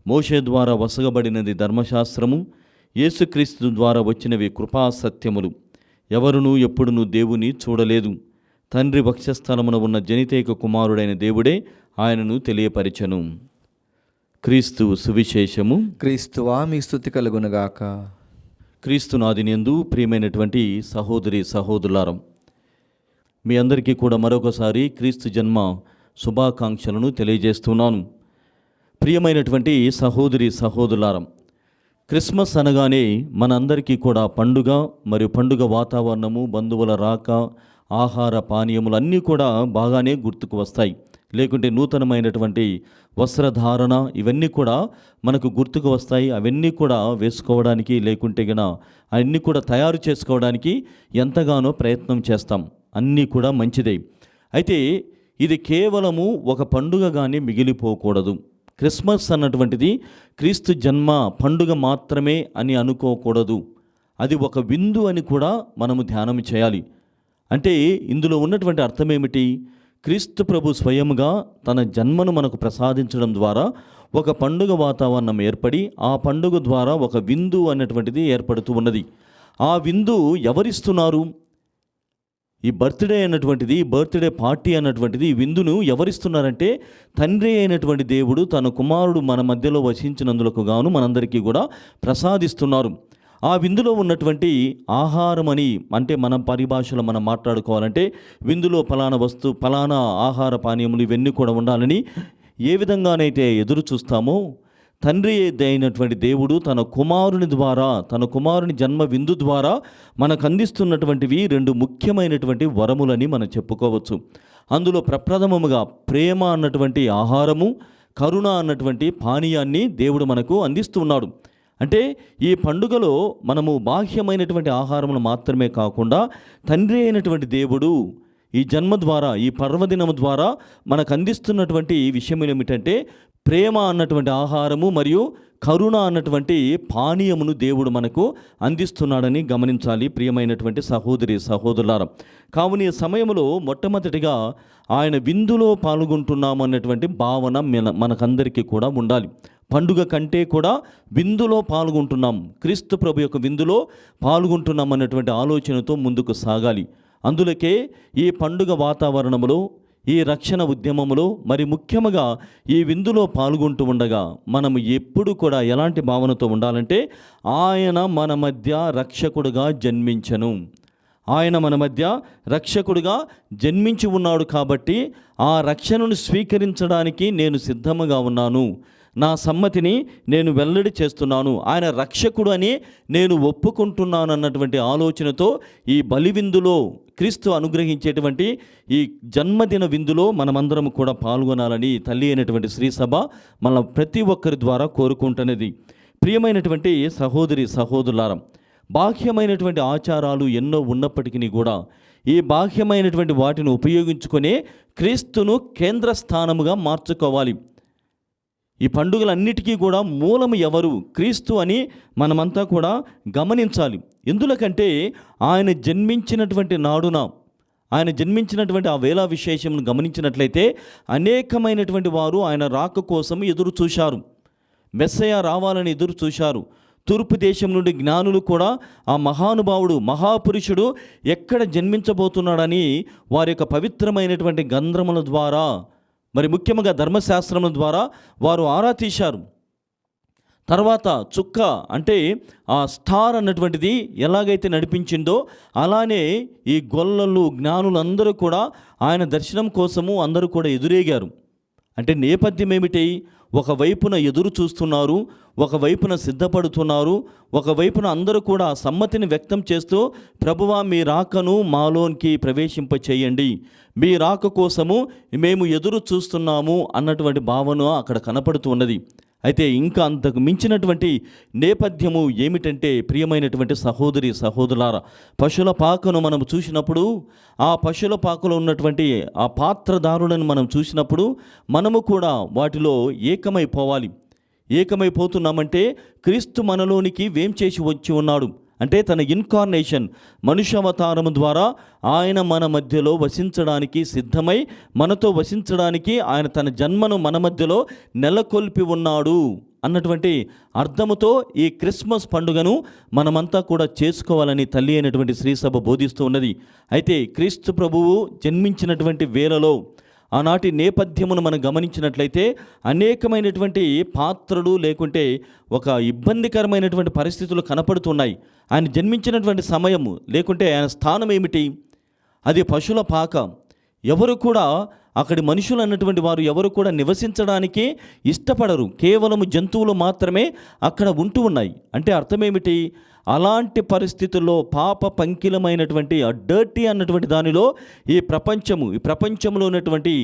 మోషే ద్వారా వసగబడినది ధర్మశాస్త్రము, యేసుక్రీస్తు ద్వారా వచ్చినవి కృపాసత్యములు. ఎవరునూ ఎప్పుడునూ దేవుని చూడలేదు. తండ్రి వక్షస్థలమున ఉన్న జనితైక కుమారుడైన దేవుడే ఆయనను తెలియపరిచెను. క్రీస్తు సువిశేషము. క్రీస్తువా మీ స్తుతి కలుగునుగాక. క్రీస్తునాదినందు ప్రియమైనటువంటి సహోదరి సహోదరులారం, మీ అందరికీ కూడా మరొకసారి క్రీస్తు జన్మ శుభాకాంక్షలను తెలియజేస్తున్నాను. ప్రియమైనటువంటి సహోదరి సహోదరులారం, క్రిస్మస్ అనగానే మనందరికీ కూడా పండుగ మరియు పండుగ వాతావరణము, బంధువుల రాక, ఆహార పానీయములు అన్నీ కూడా బాగానే గుర్తుకు వస్తాయి. లేకుంటే నూతనమైనటువంటి వస్త్రధారణ ఇవన్నీ కూడా మనకు గుర్తుకు వస్తాయి. అవన్నీ కూడా వేసుకోవడానికి లేకుంటే గన అన్నీ కూడా తయారు చేసుకోవడానికి ఎంతగానో ప్రయత్నం చేస్తాం. అన్నీ కూడా మంచిదే. అయితే ఇది కేవలము ఒక పండుగగానే మిగిలిపోకూడదు. క్రిస్మస్ అన్నటువంటిది క్రీస్తు జన్మ పండుగ మాత్రమే అని అనుకోకూడదు. అది ఒక విందు అని కూడా మనము ధ్యానం చేయాలి. అంటే ఇందులో ఉన్నటువంటి అర్థం ఏమిటి? క్రీస్తు ప్రభు స్వయముగా తన జన్మను మనకు ప్రసాదించడం ద్వారా ఒక పండుగ వాతావరణం ఏర్పడి ఆ పండుగ ద్వారా ఒక విందు అన్నటువంటిది ఏర్పడుతూ ఉన్నది. ఆ విందు ఎవరిస్తున్నారు? ఈ బర్త్డే పార్టీ అన్నటువంటిది ఈ విందును ఎవరిస్తున్నారంటే తండ్రి అయినటువంటి దేవుడు తన కుమారుడు మన మధ్యలో వసించినందులకు గాను మనందరికీ కూడా ప్రసాదిస్తున్నారు. ఆ విందులో ఉన్నటువంటి ఆహారం అని అంటే మన పరిభాషలో మనం మాట్లాడుకోవాలంటే విందులో ఫలానా ఆహార పానీయములు ఇవన్నీ కూడా ఉండాలని ఏ విధంగానైతే ఎదురు చూస్తామో తండ్రి అయినటువంటి దేవుడు తన కుమారుని జన్మ విందు ద్వారా మనకు అందిస్తున్నటువంటివి 2 ముఖ్యమైనటువంటి వరములని మనం చెప్పుకోవచ్చు. అందులో ప్రప్రథమముగా ప్రేమ అన్నటువంటి ఆహారము, కరుణ అన్నటువంటి పానీయాన్ని దేవుడు మనకు అందిస్తున్నాడు. అంటే ఈ పండుగలో మనము బాహ్యమైనటువంటి ఆహారములు మాత్రమే కాకుండా తండ్రి అయినటువంటి దేవుడు ఈ జన్మ ద్వారా ఈ పర్వదినము ద్వారా మనకు అందిస్తున్నటువంటి విషయం ఏమిటంటే ప్రేమ అన్నటువంటి ఆహారము మరియు కరుణ అన్నటువంటి పానీయమును దేవుడు మనకు అందిస్తున్నాడని గమనించాలి ప్రియమైనటువంటి సహోదరులారా. కావున ఈ సమయంలో మొట్టమొదటిగా ఆయన విందులో పాల్గొంటున్నాము అన్నటువంటి భావన మనకందరికీ కూడా ఉండాలి. పండుగ కంటే కూడా విందులో పాల్గొంటున్నాం, క్రీస్తు ప్రభు యొక్క విందులో పాల్గొంటున్నాం అన్నటువంటి ఆలోచనతో ముందుకు సాగాలి. అందులకే ఈ పండుగ వాతావరణంలో ఈ రక్షణ ఉద్యమంలో మరి ముఖ్యంగా ఈ విందులో పాల్గొంటూ ఉండగా మనము ఎప్పుడు కూడా ఎలాంటి భావనతో ఉండాలంటే ఆయన మన మధ్య రక్షకుడుగా జన్మించెను. ఆయన మన మధ్య రక్షకుడుగా జన్మించి ఉన్నాడు కాబట్టి ఆ రక్షణను స్వీకరించడానికి నేను సిద్ధముగా ఉన్నాను, నా సమ్మతిని నేను వెల్లడి చేస్తున్నాను, ఆయన రక్షకుడు అని నేను ఒప్పుకుంటున్నాను అన్నటువంటి ఆలోచనతో ఈ బలి విందులో క్రీస్తు అనుగ్రహించేటువంటి ఈ జన్మదిన విందులో మనమందరం కూడా పాల్గొనాలని తల్లి అయినటువంటి శ్రీసభ మన ప్రతి ఒక్కరి ద్వారా కోరుకుంటున్నది. ప్రియమైనటువంటి సహోదరులారా, బాహ్యమైనటువంటి ఆచారాలు ఎన్నో ఉన్నప్పటికీ కూడా ఈ బాహ్యమైనటువంటి వాటిని ఉపయోగించుకునే క్రీస్తును కేంద్ర స్థానముగా మార్చుకోవాలి. ఈ పండుగలన్నిటికీ కూడా మూలము ఎవరు? క్రీస్తు అని మనమంతా కూడా గమనించాలి. ఎందుకంటే ఆయన జన్మించినటువంటి నాడున ఆయన జన్మించినటువంటి ఆ వేళ విశేషమును గమనించినట్లయితే అనేకమైనటువంటి వారు ఆయన రాక కోసం ఎదురు చూశారు, మెస్సయ రావాలని ఎదురు చూశారు. తూర్పు దేశం నుండి జ్ఞానులు కూడా ఆ మహానుభావుడు మహాపురుషుడు ఎక్కడ జన్మించబోతున్నాడని వారి యొక్క పవిత్రమైనటువంటి గ్రంథముల ద్వారా మరి ముఖ్యంగా ధర్మశాస్త్రముల ద్వారా వారు ఆరా తీశారు. తర్వాత చుక్క అంటే ఆ స్టార్ అన్నటువంటిది ఎలాగైతే నడిపించిందో అలానే ఈ గొల్లలు జ్ఞానులు అందరూ కూడా ఆయన దర్శనం కోసము అందరూ కూడా ఎదురేగారు. అంటే నేపథ్యం ఏమిటి? ఒకవైపున ఎదురు చూస్తున్నారు, ఒకవైపున సిద్ధపడుతున్నారు, ఒకవైపున అందరూ కూడా సమ్మతిని వ్యక్తం చేస్తూ ప్రభువా మీ రాకను మాలోనికి ప్రవేశింప చేయండి, మీ రాక కోసము మేము ఎదురు చూస్తున్నాము అన్నటువంటి భావన అక్కడ కనపడుతూ ఉన్నది. అయితే ఇంకా అంతకు మించినటువంటి నేపథ్యము ఏమిటంటే ప్రియమైనటువంటి సహోదరులారా, పశువుల పాకను మనం చూసినప్పుడు ఆ పశువుల పాకలో ఉన్నటువంటి ఆ పాత్రదారులను మనం చూసినప్పుడు మనము కూడా వాటిలో ఏకమైపోతున్నామంటే క్రీస్తు మనలోనికి వేం చేసి వచ్చి ఉన్నాడు అంటే తన ఇన్కార్నేషన్ మనుష్యావతారము ద్వారా ఆయన మన మధ్యలో వసించడానికి సిద్ధమై మనతో వసించడానికి ఆయన తన జన్మను మన మధ్యలో నెలకొల్పి ఉన్నాడు అన్నటువంటి అర్థముతో ఈ క్రిస్మస్ పండుగను మనమంతా కూడా చేసుకోవాలని తల్లి అయినటువంటి శ్రీసభ బోధిస్తూ ఉన్నది. అయితే క్రీస్తు ప్రభువు జన్మించినటువంటి వేళలో ఆనాటి నేపథ్యమును మనం గమనించినట్లయితే అనేకమైనటువంటి పాత్రలు లేకుంటే ఒక ఇబ్బందికరమైనటువంటి పరిస్థితులు కనపడుతున్నాయి. ఆయన జన్మించినటువంటి సమయము లేకుంటే ఆయన స్థానం ఏమిటి? అది పశువుల పాక. ఎవరు కూడా అక్కడి మనుషులు అన్నటువంటి వారు ఎవరు కూడా నివసించడానికి ఇష్టపడరు, కేవలము జంతువులు మాత్రమే అక్కడ ఉంటూ ఉన్నాయి. అంటే అర్థమేమిటి? అలాంటి పరిస్థితుల్లో పాప పంకిలమైనటువంటి ఆ డర్టీ అన్నటువంటి దానిలో ఈ ప్రపంచంలో ఉన్నటువంటి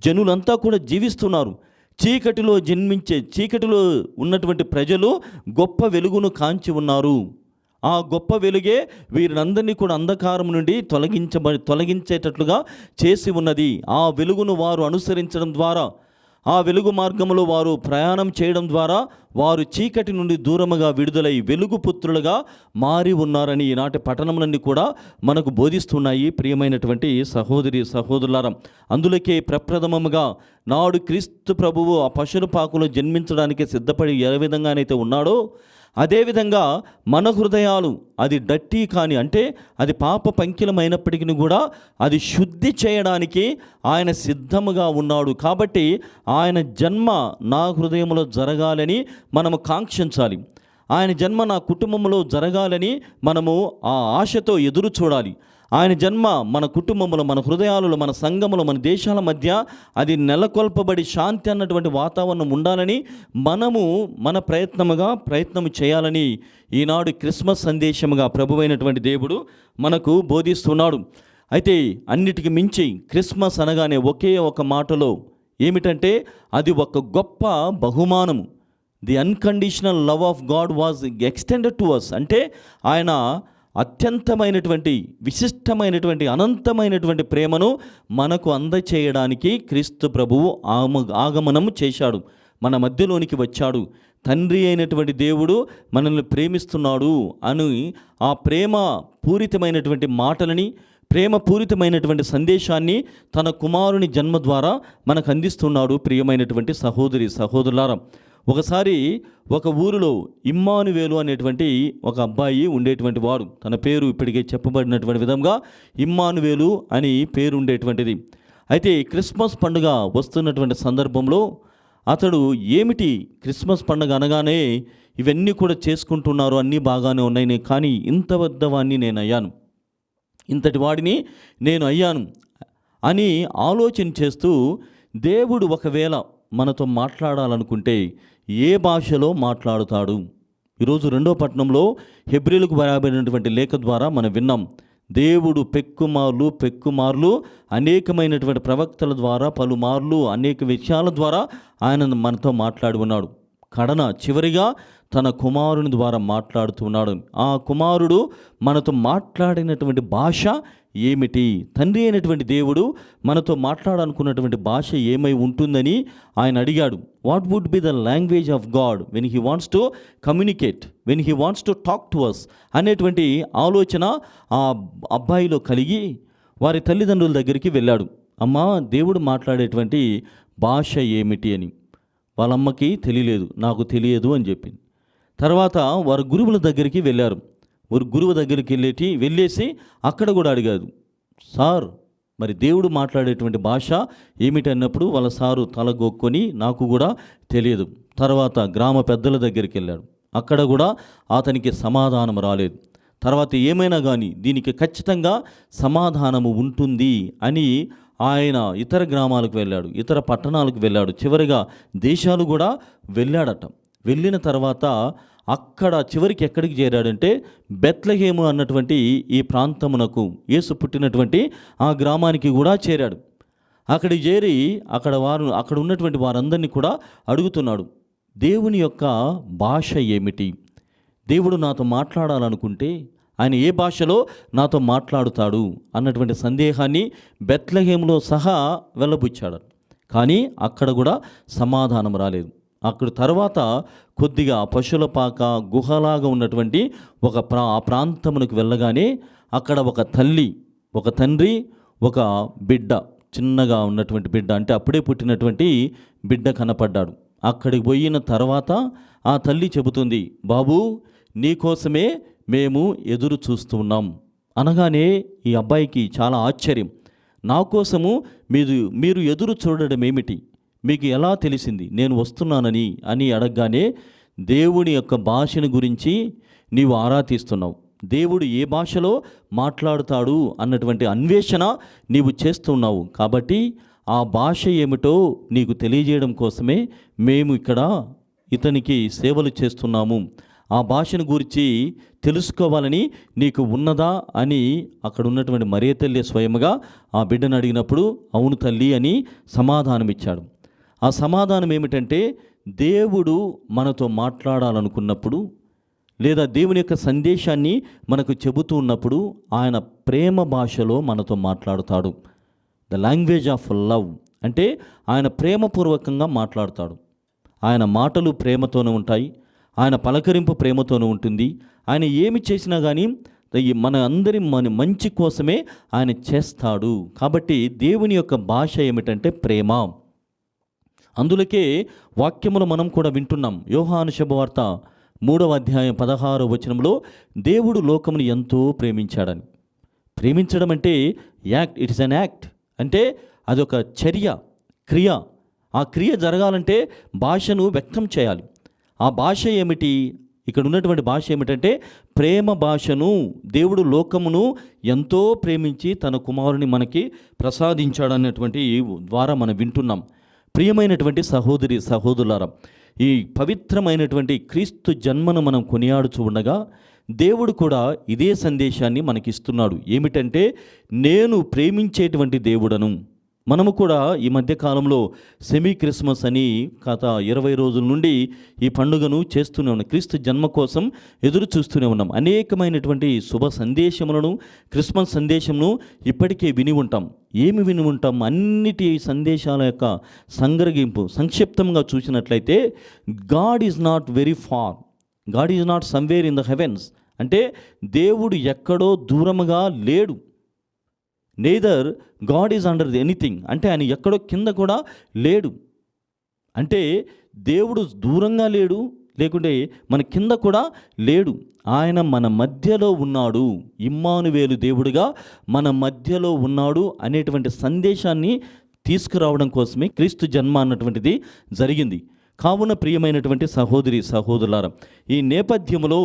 జనులంతా కూడా జీవిస్తున్నారు. చీకటిలో ఉన్నటువంటి ప్రజలు గొప్ప వెలుగును కాంచి ఉన్నారు. ఆ గొప్ప వెలుగే వీరినందరినీ కూడా అంధకారం నుండి తొలగించేటట్లుగా చేసి ఉన్నది. ఆ వెలుగును వారు అనుసరించడం ద్వారా ఆ వెలుగు మార్గంలో వారు ప్రయాణం చేయడం ద్వారా వారు చీకటి నుండి దూరముగా విడుదలై వెలుగు పుత్రులుగా మారి ఉన్నారని ఈనాటి పట్టణములన్నీ కూడా మనకు బోధిస్తున్నాయి. ప్రియమైనటువంటి సహోదరి సహోదరులారా, అందులోకే ప్రప్రథమముగా నాడు క్రీస్తు ప్రభువు ఆ పశుల పాకులో జన్మించడానికి సిద్ధపడి ఏ విధంగానైతే ఉన్నాడో, అదేవిధంగా మన హృదయాలు అది డట్టి కానీ, అంటే అది పాప పంకిలమైనప్పటికీ కూడా అది శుద్ధి చేయడానికి ఆయన సిద్ధముగా ఉన్నాడు. కాబట్టి ఆయన జన్మ నా హృదయంలో జరగాలని మనము కాంక్షించాలి. ఆయన జన్మ నా కుటుంబంలో జరగాలని మనము ఆ ఆశతో ఎదురు చూడాలి. ఆయన జన్మ మన కుటుంబంలో, మన హృదయాలలో, మన సంఘములో, మన దేశాల మధ్య అది నెలకొల్పబడి శాంతి అన్నటువంటి వాతావరణం ఉండాలని మనము మన ప్రయత్నం చేయాలని ఈనాడు క్రిస్మస్ సందేశముగా ప్రభువైనటువంటి దేవుడు మనకు బోధిస్తున్నాడు. అయితే అన్నిటికీ మించి క్రిస్మస్ అనగానే ఒకే ఒక మాటలో ఏమిటంటే అది ఒక గొప్ప బహుమానము. The unconditional love of God was extended to us. అంటే ఆయన అత్యంతమైనటువంటి, విశిష్టమైనటువంటి, అనంతమైనటువంటి ప్రేమను మనకు అందచేయడానికి క్రీస్తు ప్రభువు ఆగమనం చేశాడు, మన మధ్యలోనికి వచ్చాడు. తండ్రి అయినటువంటి దేవుడు మనల్ని ప్రేమిస్తున్నాడు అని ఆ ప్రేమ పూరితమైనటువంటి మాటలని, ప్రేమ పూరితమైనటువంటి సందేశాన్ని తన కుమారుని జన్మ ద్వారా మనకు అందిస్తున్నాడు. ప్రియమైనటువంటి సహోదరి సహోదరులారా, ఒకసారి ఒక ఊరిలో ఇమ్మానువేలు అనేటువంటి ఒక అబ్బాయి ఉండేటువంటి వాడు. తన పేరు ఇప్పటికే చెప్పబడినటువంటి విధంగా ఇమ్మానువేలు అని పేరు ఉండేటువంటిది. అయితే క్రిస్మస్ పండుగ వస్తున్నటువంటి సందర్భంలో అతడు ఏమిటి క్రిస్మస్ పండుగ అనగానే ఇవన్నీ కూడా చేసుకుంటున్నారు, అన్నీ బాగానే ఉన్నాయి, కానీ ఇంత పెద్దవాడిని నేను అయ్యాను, ఇంతటి వాడిని నేను అయ్యాను అని ఆలోచన చేస్తూ, దేవుడు ఒకవేళ మనతో మాట్లాడాలనుకుంటే ఏ భాషలో మాట్లాడుతాడు? ఈరోజు రెండో పట్టణంలో హెబ్రీలకు రాయబడినటువంటి లేఖ ద్వారా మనం విన్నాం. దేవుడు పెక్కుమార్లు అనేకమైనటువంటి ప్రవక్తల ద్వారా పలుమార్లు అనేక విషయాల ద్వారా ఆయన మనతో మాట్లాడి ఉన్నాడు. చివరిగా తన కుమారుని ద్వారా మాట్లాడుతున్నాడు. ఆ కుమారుడు మనతో మాట్లాడినటువంటి భాష ఏమిటి? తండ్రి అయినటువంటి దేవుడు మనతో మాట్లాడాలనుకున్నటువంటి భాష ఏమై ఉంటుందని ఆయన అడిగాడు. What would be the language of God when he wants to communicate, when he wants to talk to us అనేటువంటి ఆలోచన ఆ అబ్బాయిలో కలిగి వారి తల్లిదండ్రుల దగ్గరికి వెళ్ళాడు. అమ్మా, దేవుడు మాట్లాడేటువంటి భాష ఏమిటి అని. వాళ్ళమ్మకి తెలియలేదు, నాకు తెలియదు అని చెప్పింది. తర్వాత వారు గురువుల దగ్గరికి వెళ్ళారు. వారు గురువు దగ్గరికి వెళ్ళేసి అక్కడ కూడా అడిగారు, సార్ మరి దేవుడు మాట్లాడేటువంటి భాష ఏమిటి అన్నప్పుడు వాళ్ళ సారు తలగొక్కొని నాకు కూడా తెలియదు. తర్వాత గ్రామ పెద్దల దగ్గరికి వెళ్ళాడు. అక్కడ కూడా అతనికి సమాధానం రాలేదు. తర్వాత ఏమైనా కానీ దీనికి ఖచ్చితంగా సమాధానము ఉంటుంది అని ఆయన ఇతర గ్రామాలకు వెళ్ళాడు, ఇతర పట్టణాలకు వెళ్ళాడు, చివరిగా దేశాలు కూడా వెళ్ళాడట. వెళ్ళిన తర్వాత అక్కడ చివరికి ఎక్కడికి చేరాడంటే బెత్లెహేము అన్నటువంటి ఈ ప్రాంతమునకు, యేసు పుట్టినటువంటి ఆ గ్రామానికి కూడా చేరాడు. అక్కడికి చేరి అక్కడ ఉన్నటువంటి వారందరినీ కూడా అడుగుతున్నాడు, దేవుని యొక్క భాష ఏమిటి? దేవుడు నాతో మాట్లాడాలనుకుంటే ఆయన ఏ భాషలో నాతో మాట్లాడుతాడు అన్నటువంటి సందేహాన్ని బెత్లెహేములో సహా వెళ్ళబుచ్చాడు. కానీ అక్కడ కూడా సమాధానం రాలేదు. అక్కడ తర్వాత కొద్దిగా పశువుల పాక గుహలాగా ఉన్నటువంటి ఆ ప్రాంతమునకు వెళ్ళగానే అక్కడ ఒక తల్లి, ఒక తండ్రి, ఒక బిడ్డ, చిన్నగా ఉన్నటువంటి బిడ్డ, అంటే అప్పుడే పుట్టినటువంటి బిడ్డ కనపడ్డాడు. అక్కడికి పోయిన తర్వాత ఆ తల్లి చెబుతుంది, బాబు నీకోసమే మేము ఎదురు చూస్తున్నాం అనగానే ఈ అబ్బాయికి చాలా ఆశ్చర్యం. నా కోసము మీరు ఎదురు చూడడం ఏమిటి? మీకు ఎలా తెలిసింది నేను వస్తున్నానని అని అడగగానే దేవుని యొక్క భాషను గురించి నీవు ఆరా తీస్తున్నావు, దేవుడు ఏ భాషలో మాట్లాడుతాడు అన్నటువంటి అన్వేషణ నీవు చేస్తున్నావు. కాబట్టి ఆ భాష ఏమిటో నీకు తెలియజేయడం కోసమే మేము ఇక్కడ ఇతనికి సేవలు చేస్తున్నాము. ఆ భాషను గురించి తెలుసుకోవాలని నీకు ఉన్నదా అని అక్కడ ఉన్నటువంటి మరియ తల్లి స్వయముగా ఆ బిడ్డను అడిగినప్పుడు అవును తల్లి అని సమాధానం ఇచ్చాడు. ఆ సమాధానం ఏమిటంటే, దేవుడు మనతో మాట్లాడాలనుకున్నప్పుడు లేదా దేవుని యొక్క సందేశాన్ని మనకు చెబుతూ ఉన్నప్పుడు ఆయన ప్రేమ భాషలో మనతో మాట్లాడుతాడు. ద లాంగ్వేజ్ ఆఫ్ లవ్ అంటే ఆయన ప్రేమపూర్వకంగా మాట్లాడతాడు. ఆయన మాటలు ప్రేమతోనే ఉంటాయి, ఆయన పలకరింపు ప్రేమతోనే ఉంటుంది. ఆయన ఏమి చేసినా కానీ మన అందరి మంచి కోసమే ఆయన చేస్తాడు. కాబట్టి దేవుని యొక్క భాష ఏమిటంటే ప్రేమ. అందులకే వాక్యములు మనం కూడా వింటున్నాం. యోహాను శుభవార్త 3వ అధ్యాయం 16వ వచనంలో దేవుడు లోకమును ఎంతో ప్రేమించాడని. ప్రేమించడం అంటే act, it is an act, అంటే అదొక చర్య, క్రియ. ఆ క్రియ జరగాలంటే భాషను వ్యక్తం చేయాలి. ఆ భాష ఏమిటి? ఇక్కడ ఉన్నటువంటి భాష ఏమిటంటే ప్రేమ భాషను. దేవుడు లోకమును ఎంతో ప్రేమించి తన కుమారుని మనకి ప్రసాదించాడన్నటువంటి ద్వారా మనం వింటున్నాం. ప్రియమైనటువంటి సహోదరి సహోదరులారా, ఈ పవిత్రమైనటువంటి క్రీస్తు జన్మను మనం కొనియాడుచూ ఉండగా దేవుడు కూడా ఇదే సందేశాన్ని మనకిస్తున్నాడు. ఏమిటంటే నేను ప్రేమించేటువంటి దేవుడను. మనము కూడా ఈ మధ్యకాలంలో సెమీ క్రిస్మస్ అని గత 20 రోజుల నుండి ఈ పండుగను చేస్తూనే ఉన్నాం. క్రీస్తు జన్మ కోసం ఎదురు చూస్తూనే ఉన్నాం. అనేకమైనటువంటి శుభ సందేశములను, క్రిస్మస్ సందేశమును ఇప్పటికే విని ఉంటాం. ఏమి విని ఉంటాం? అన్నిటి సందేశాల యొక్క సంగ్రహింపు సంక్షిప్తంగా చూసినట్లయితే God is not very far, God is not somewhere in the heavens, అంటే దేవుడు ఎక్కడో దూరముగా లేడు. Neither God is under anything, అంటే ఆయన ఎక్కడో కింద కూడా లేడు. అంటే దేవుడు దూరంగా లేడు, లేకుంటే మన కింద కూడా లేడు. ఆయన మన మధ్యలో ఉన్నాడు. ఇమ్మానువేలు దేవుడుగా మన మధ్యలో ఉన్నాడు అనేటువంటి సందేశాన్ని తీసుకురావడం కోసమే క్రీస్తు జన్మ అన్నటువంటిది జరిగింది. కావున ప్రియమైనటువంటి సహోదరి సహోదరులారా, ఈ నేపథ్యంలో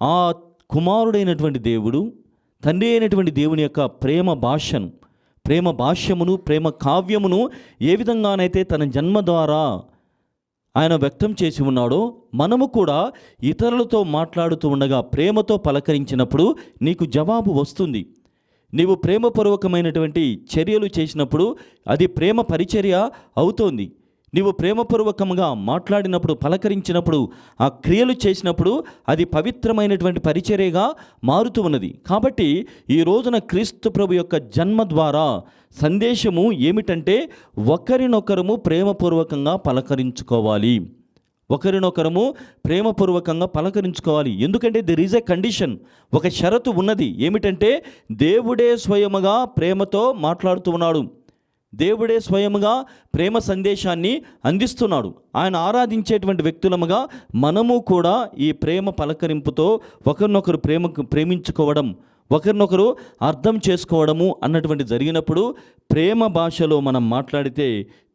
ఆ కుమారుడైనటువంటి దేవుడు, తండ్రి అయినటువంటి దేవుని యొక్క ప్రేమ భాషను, ప్రేమ భాష్యమును, ప్రేమ కావ్యమును ఏ విధంగానైతే తన జన్మ ద్వారా ఆయన వ్యక్తం చేసి ఉన్నాడో, మనము కూడా ఇతరులతో మాట్లాడుతూ ఉండగా ప్రేమతో పలకరించినప్పుడు నీకు జవాబు వస్తుంది. నీవు ప్రేమపూర్వకమైనటువంటి చర్యలు చేసినప్పుడు అది ప్రేమ పరిచర్య అవుతోంది. నీవు ప్రేమపూర్వకంగా మాట్లాడినప్పుడు, పలకరించినప్పుడు, ఆ క్రియలు చేసినప్పుడు అది పవిత్రమైనటువంటి పరిచర్యగా మారుతూ ఉన్నది. కాబట్టి ఈ రోజున క్రీస్తు ప్రభు యొక్క జన్మ ద్వారా సందేశము ఏమిటంటే ఒకరినొకరము ప్రేమపూర్వకంగా పలకరించుకోవాలి. ఒకరినొకరము ప్రేమపూర్వకంగా పలకరించుకోవాలి. ఎందుకంటే దెర్ ఈజ్ ఎ కండిషన్, ఒక షరతు ఉన్నది. ఏమిటంటే దేవుడే స్వయముగా ప్రేమతో మాట్లాడుతూ ఉన్నాడు. దేవుడే స్వయముగా ప్రేమ సందేశాన్ని అందిస్తున్నాడు. ఆయన ఆరాధించేటువంటి వ్యక్తులముగా మనము కూడా ఈ ప్రేమ పలకరింపుతో ఒకరినొకరు ప్రేమించుకోవడం, ఒకరినొకరు అర్థం చేసుకోవడము అన్నటువంటి జరిగినప్పుడు ప్రేమ భాషలో మనం మాట్లాడితే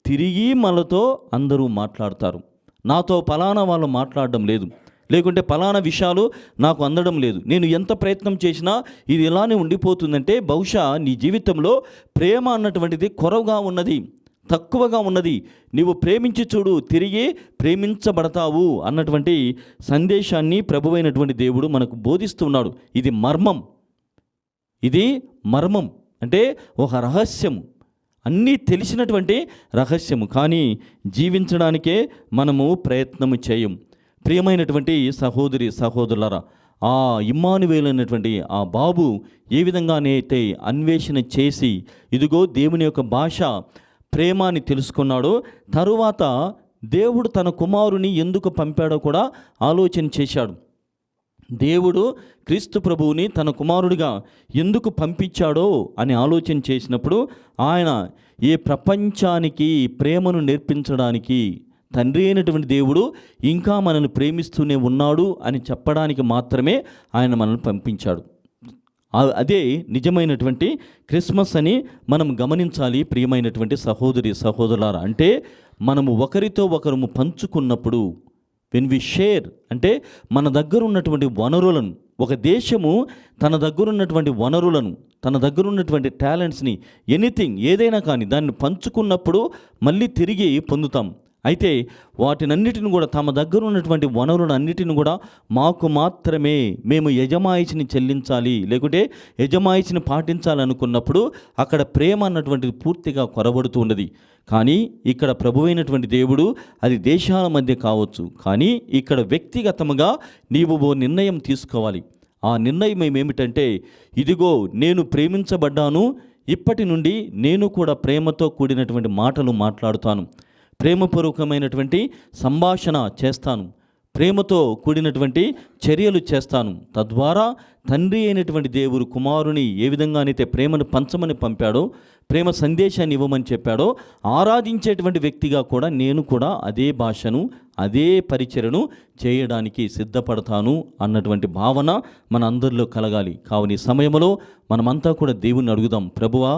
తిరిగి మనతో అందరూ మాట్లాడతారు. నాతో పలానా వాళ్ళు మాట్లాడడం లేదు, లేకుంటే పలానా విషయాలు నాకు అందడం లేదు, నేను ఎంత ప్రయత్నం చేసినా ఇది ఇలానే ఉండిపోతుందంటే బహుశా నీ జీవితంలో ప్రేమ అన్నటువంటిది కొరవగా ఉన్నది, తక్కువగా ఉన్నది. నీవు ప్రేమించి చూడు, తిరిగి ప్రేమించబడతావు అన్నటువంటి సందేశాన్ని ప్రభువైనటువంటి దేవుడు మనకు బోధిస్తున్నాడు. ఇది మర్మం, ఇది మర్మం అంటే ఒక రహస్యము, అన్నీ తెలిసినటువంటి రహస్యము, కానీ జీవించడానికే మనము ప్రయత్నము చేయం. ప్రియమైనటువంటి సహోదరి సహోదరులారా, ఆ ఇమ్మానువేలు అనేటువంటి ఆ బాబు ఏ విధంగానైతే అన్వేషణ చేసి ఇదిగో దేవుని యొక్క భాష ప్రేమ అని తెలుసుకున్నాడో, తరువాత దేవుడు తన కుమారుని ఎందుకు పంపాడో కూడా ఆలోచన చేశాడు. దేవుడు క్రీస్తు ప్రభువుని తన కుమారుడిగా ఎందుకు పంపించాడో అని ఆలోచన చేసినప్పుడు ఆయన ఈ ప్రపంచానికి ప్రేమను నేర్పించడానికి, తండ్రి అయినటువంటి దేవుడు ఇంకా మనల్ని ప్రేమిస్తూనే ఉన్నాడు అని చెప్పడానికి మాత్రమే ఆయన మనల్ని పంపించాడు. అదే నిజమైనటువంటి క్రిస్మస్ అని మనం గమనించాలి. ప్రియమైనటువంటి సహోదరి సహోదరులారా, అంటే మనము ఒకరితో ఒకరు పంచుకున్నప్పుడు, వెన్ వి షేర్, అంటే మన దగ్గర ఉన్నటువంటి వనరులను, ఒక దేశము తన దగ్గర ఉన్నటువంటి వనరులను, తన దగ్గర ఉన్నటువంటి టాలెంట్స్ని, ఎనీథింగ్ ఏదైనా కానీ దాన్ని పంచుకున్నప్పుడు మళ్ళీ తిరిగి పొందుతాం. అయితే వాటినన్నిటిని కూడా, తమ దగ్గర ఉన్నటువంటి వనరులను అన్నిటిని కూడా మాకు మాత్రమే, మేము యజమాయిషిని చెల్లించాలి, లేకుంటే యజమాయిషిని పాటించాలనుకున్నప్పుడు అక్కడ ప్రేమ అన్నటువంటిది పూర్తిగా కొరబడుతూ ఉన్నది. కానీ ఇక్కడ ప్రభువైనటువంటి దేవుడు, అది దేశాల మధ్య కావచ్చు, కానీ ఇక్కడ వ్యక్తిగతముగా నీవు ఓ నిర్ణయం తీసుకోవాలి. ఆ నిర్ణయం ఏమిటంటే, ఇదిగో నేను ప్రేమించబడ్డాను, ఇప్పటి నుండి నేను కూడా ప్రేమతో కూడినటువంటి మాటలు మాట్లాడుతాను, ప్రేమపూర్వకమైనటువంటి సంభాషణ చేస్తాను, ప్రేమతో కూడినటువంటి చర్యలు చేస్తాను. తద్వారా తండ్రి అయినటువంటి దేవుడు కుమారుని ఏ విధంగానైతే ప్రేమను పంచమని పంపాడో, ప్రేమ సందేశాన్ని ఇవ్వమని చెప్పాడో, ఆరాధించేటువంటి వ్యక్తిగా కూడా నేను కూడా అదే భాషను, అదే పరిచర్యను చేయడానికి సిద్ధపడతాను అన్నటువంటి భావన మన అందరిలో కలగాలి. కావున ఈ సమయంలో మనమంతా కూడా దేవుణ్ణి అడుగుదాం, ప్రభువా,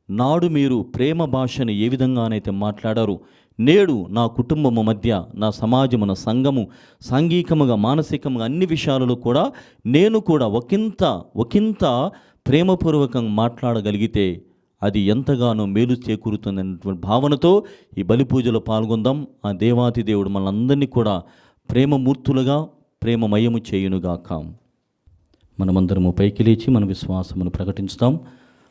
నాడు మీరు ప్రేమ భాషను ఏ విధంగానైతే మాట్లాడారు, నేడు నా కుటుంబము మధ్య, నా సమాజము, నా సంఘము, సాంఘికముగా, మానసికముగా అన్ని విషయాలలో కూడా నేను కూడా ఒకంత ప్రేమపూర్వకంగా మాట్లాడగలిగితే అది ఎంతగానో మేలు చేకూరుతుందనేటువంటి భావనతో ఈ బలి పూజలో పాల్గొందాం. ఆ దేవాతి దేవుడు మనందరినీ కూడా ప్రేమమూర్తులుగా, ప్రేమమయము చేయునుగాక. మనమందరము పైకి లేచి మన విశ్వాసమును ప్రకటించుతాం.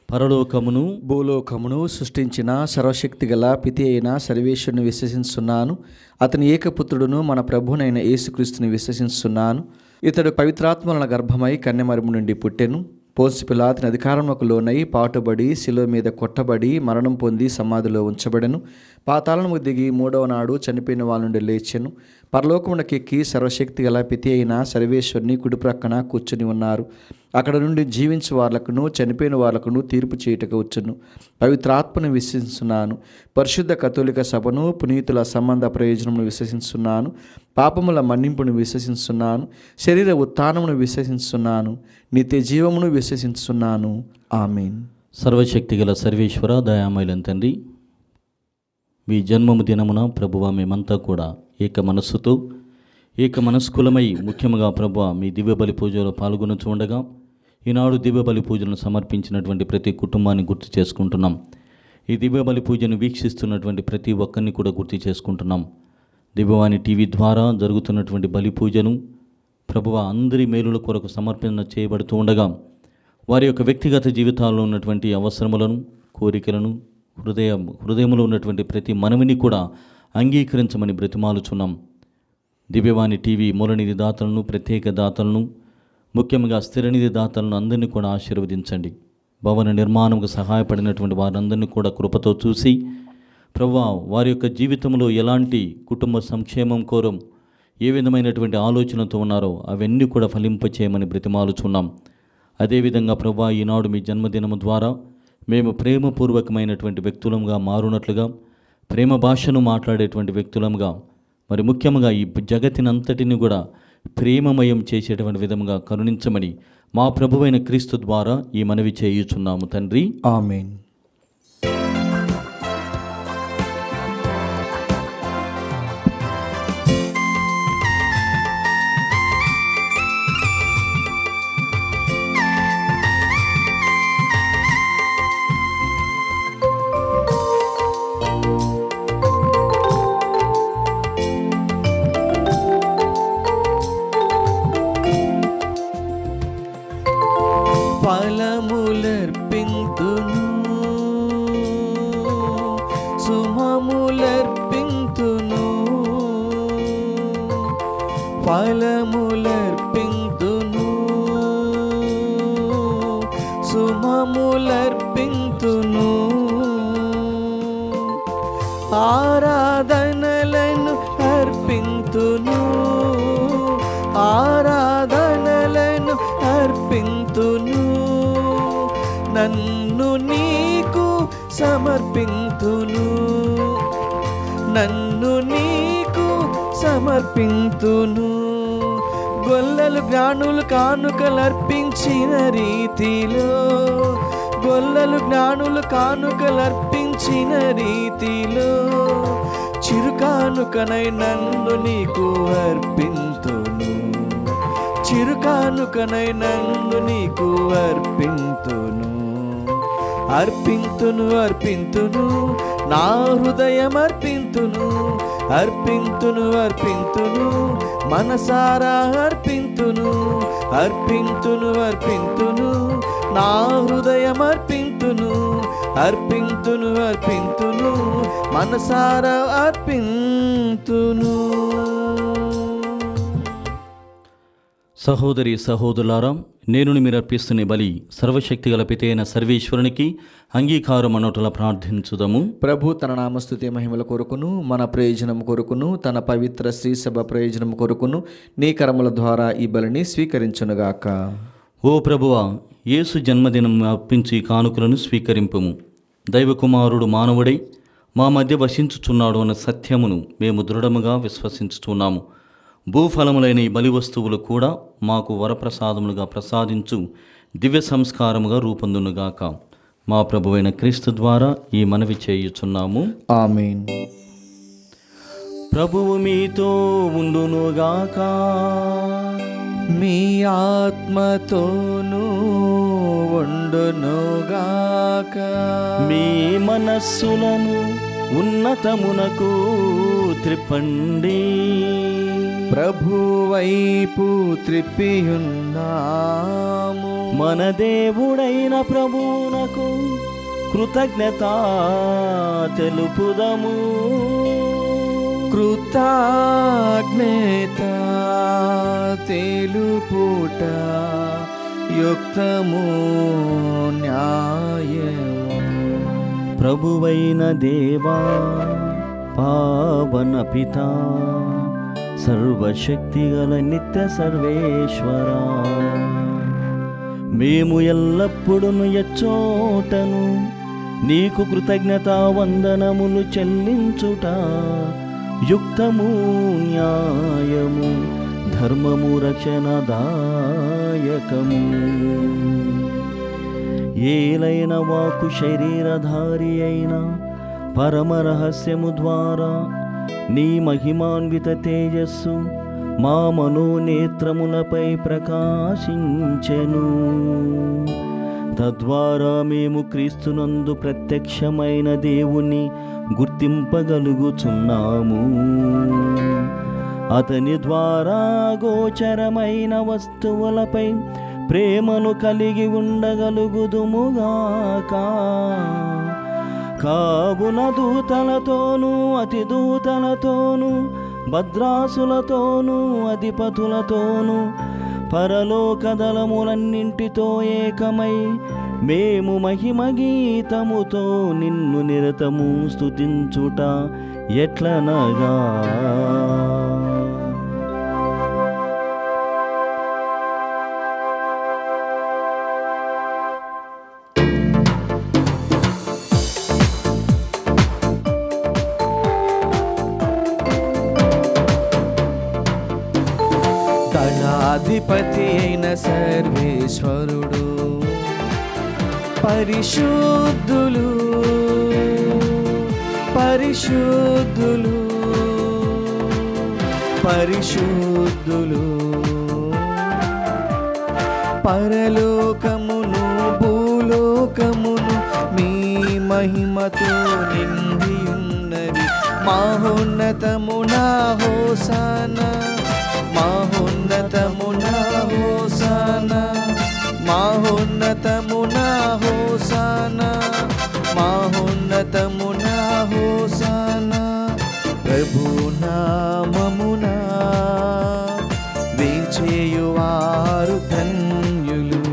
పరలోకమును భూలోకమును సృష్టించిన సర్వశక్తి గల పితి అయిన సర్వేశ్వరుని విశ్వసిస్తున్నాను. అతని ఏకపుత్రుడును మన ప్రభునైన యేసుక్రీస్తుని విశ్వసిస్తున్నాను. ఇతడు పవిత్రాత్మల గర్భమై కన్యమరము నుండి పుట్టెను. పోన్సి పిలాతుని అధికారములకు లోనై పాటుబడి శిలువ మీద కొట్టబడి మరణం పొంది సమాధిలో ఉంచబడెను. పాతాళముకు దిగి మూడవ నాడు చనిపోయిన వాళ్ళ నుండి లేచెను. పరలోకమునకెక్కి సర్వశక్తి గల పితి అయిన సర్వేశ్వరుని కుడి ప్రక్కన కూర్చుని ఉన్నారు. అక్కడ నుండి జీవించే వాళ్ళకును చనిపోయిన వాళ్ళకును తీర్పు చేయుటకు వచ్చును. పవిత్రాత్మను విశ్వసిస్తున్నాను. పరిశుద్ధ కథోలిక సభను, పునీతుల సంబంధ ప్రయోజనమును విశ్వసిస్తున్నాను. పాపముల మన్నింపును విశ్వసిస్తున్నాను. శరీర ఉత్థానమును విశ్వసిస్తున్నాను. నిత్య జీవమును విశ్వసిస్తున్నాను. ఆమేన్. సర్వశక్తి గల సర్వేశ్వర, దయామయులైన తండ్రి, మీ జన్మము దినమున ప్రభువా మేమంతా కూడా ఏక మనస్సుతో, ఏక మనస్కులమై ముఖ్యంగా ప్రభువా మీ దివ్య బలి పూజలో పాల్గొనుచు ఉండగా ఈనాడు దివ్య బలి పూజలను సమర్పించినటువంటి ప్రతి కుటుంబాన్ని గుర్తు చేసుకుంటున్నాం. ఈ దివ్య బలి పూజను వీక్షిస్తున్నటువంటి ప్రతి ఒక్కరిని కూడా గుర్తు చేసుకుంటున్నాం. దివ్యవాణి టీవీ ద్వారా జరుగుతున్నటువంటి బలి పూజను ప్రభువా అందరి మేలుల కొరకు సమర్పణ చేయబడుతూ ఉండగా వారి యొక్క వ్యక్తిగత జీవితాల్లో ఉన్నటువంటి అవసరములను, కోరికలను, హృదయంలో ఉన్నటువంటి ప్రతి మనవిని కూడా అంగీకరించమని బ్రతిమాలుచున్నాం. దివ్యవాణి టీవీ మూలనిధి దాతలను, ప్రత్యేక దాతలను, ముఖ్యంగా స్థిరనిధి దాతలను అందరినీ కూడా ఆశీర్వదించండి. భవన నిర్మాణంకు సహాయపడినటువంటి వారందరినీ కూడా కృపతో చూసి ప్రభువా వారి యొక్క జీవితంలో ఎలాంటి కుటుంబ సంక్షేమం కోరం ఏ విధమైనటువంటి ఆలోచనతో ఉన్నారో అవన్నీ కూడా ఫలింపచేయమని బ్రతిమాలుచున్నాం. అదేవిధంగా ప్రభువా ఈనాడు మీ జన్మదినము ద్వారా మేము ప్రేమపూర్వకమైనటువంటి వ్యక్తులంగా మారునట్లుగా, ప్రేమ భాషను మాట్లాడేటువంటి వ్యక్తులంగా, మరి ముఖ్యంగా ఈ జగతినంతటిని కూడా ప్రేమమయం చేసేటువంటి విధంగా కరుణించమని మా ప్రభువైన క్రీస్తు ద్వారా ఈ మనవి చేయుచున్నాము తండ్రి. ఆమేన్. ఫలములర్పింతును, సుమములర్పింతును, ఫలములర్పింతును, సుమములర్పింతును, ఆరాధనలను అర్పింతును, ఆరాధనలను అర్పింతును, నన్ను నీకు సమర్పింతును, నన్ను నీకు సమర్పింతును. గొల్లలు జ్ఞానులు కానుకలర్పించిన రీతిలో, గొల్లలు జ్ఞానులు కానుకలర్పించిన రీతిలో, చిరుకానుకనై నన్ను నీకు అర్పింతును, చిరుకానుకనై నన్ను నీకు అర్పింతును. అర్పింతును అర్పింతును నా హృదయం అర్పింతును, అర్పింతును అర్పింతును మనసారా అర్పింతును, అర్పింతును అర్పింతును నా హృదయం అర్పింతును, అర్పింతును అర్పింతును మనసారా అర్పింతును. సహోదరి సహోదరులారా, నేను మీరు అర్పిస్తున్న బలి సర్వశక్తిగల పితైన సర్వేశ్వరునికి అంగీకారం అనొటల ప్రార్థించుదము. ప్రభు తన నామస్తుతి మహిమల కొరకును మన ప్రయోజనం కొరకును తన పవిత్ర శ్రీ సభ ప్రయోజనం కొరకును నీ కర్మల ద్వారా ఈ బలిని స్వీకరించునుగాక. ఓ ప్రభువా, యేసు జన్మదినం అర్పించి కానుకలను స్వీకరింపుము. దైవకుమారుడు మానవుడై మా మధ్య వసించుచున్నాడు అన్న సత్యమును మేము దృఢముగా విశ్వసించుచున్నాము. భూఫలములైన ఈ బలి వస్తువులు కూడా మాకు వరప్రసాదములుగా ప్రసాదించు దివ్య సంస్కారముగా రూపొందునుగాక. మా ప్రభువైన క్రీస్తు ద్వారా ఈ మనవి చేయుచున్నాము. ఆమేన్. ప్రభువు మీతో ఉండునుగాక. మీ ఆత్మతోనూ ఉండునుగాక. మీ మనస్సులను ఉన్నతమునకు త్రిప్పండి. ప్రభువైపు త్రిప్పియున్నాము. మన దేవుడైన ప్రభువునకు కృతజ్ఞత తెలుపుదము. కృతజ్ఞత తెలుపుట యుక్తము న్యాయము. ప్రభువైన దేవా, పావన పితా, సర్వశక్తిగల నిత్య సర్వేశ్వరా, మేము ఎల్లప్పుడూ ఎచ్చోటను నీకు కృతజ్ఞతా వందనములు చెల్లించుట యుక్తము న్యాయము ధర్మము రక్షణదాయకము. ఏలైన వాకు శరీరధారి అయిన పరమ రహస్యము ద్వారా నీ మహిమాన్విత తేజస్సు మా మనోనేత్రములపై ప్రకాశించెను. తద్వారా మేము క్రీస్తునందు ప్రత్యక్షమైన దేవుని గుర్తింపగలుగుచున్నాము. అతని ద్వారా గోచరమైన వస్తువులపై ప్రేమను కలిగి ఉండగలుగుదుముగాక. కావున దూతలతోనూ అతి దూతలతోనూ భద్రాసులతోనూ అధిపతులతోనూ పరలోక దళములన్నింటితో ఏకమై మేము మహిమ గీతముతో నిన్ను నిరతము స్తుతించుట ఎట్లనగా, దళాధిపతి అయిన సర్వేశ్వరుడు పరిశుద్ధులు పరిశుద్ధులు పరిశుద్ధులు. పరలోకమును భూలోకమును మీ మహిమతో నిండియున్నవి. మహోన్నతమునా హోసానా, మహోన్నతమునా హోసానా, మహోన్నతమునా హోసానా, మహోన్నతమునా హోసానా. ప్రభు నామమునా వేంచేయువారు ధన్యులు.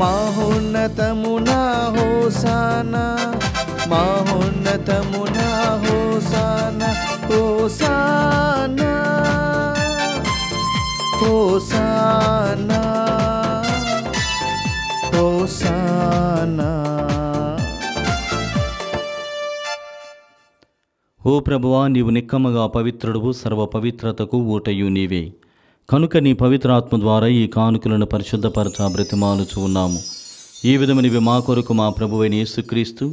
మహోన్నతమునా హోసానా, మహోన్నతమునా హోసానా, హోసానా హోసానా హోసానా. ఓ ప్రభువా, నీవు నిక్కమగా పవిత్రుడువు, సర్వ పవిత్రతకు ఊటయు నీవే. కనుక నీ పవిత్రాత్మ ద్వారా ఈ కానుకలను పరిశుద్ధపరచ బ్రతిమాలుచు ఉన్నాము. ఈ విధమునివి మా కొరకు మా ప్రభువైన యేసుక్రీస్తు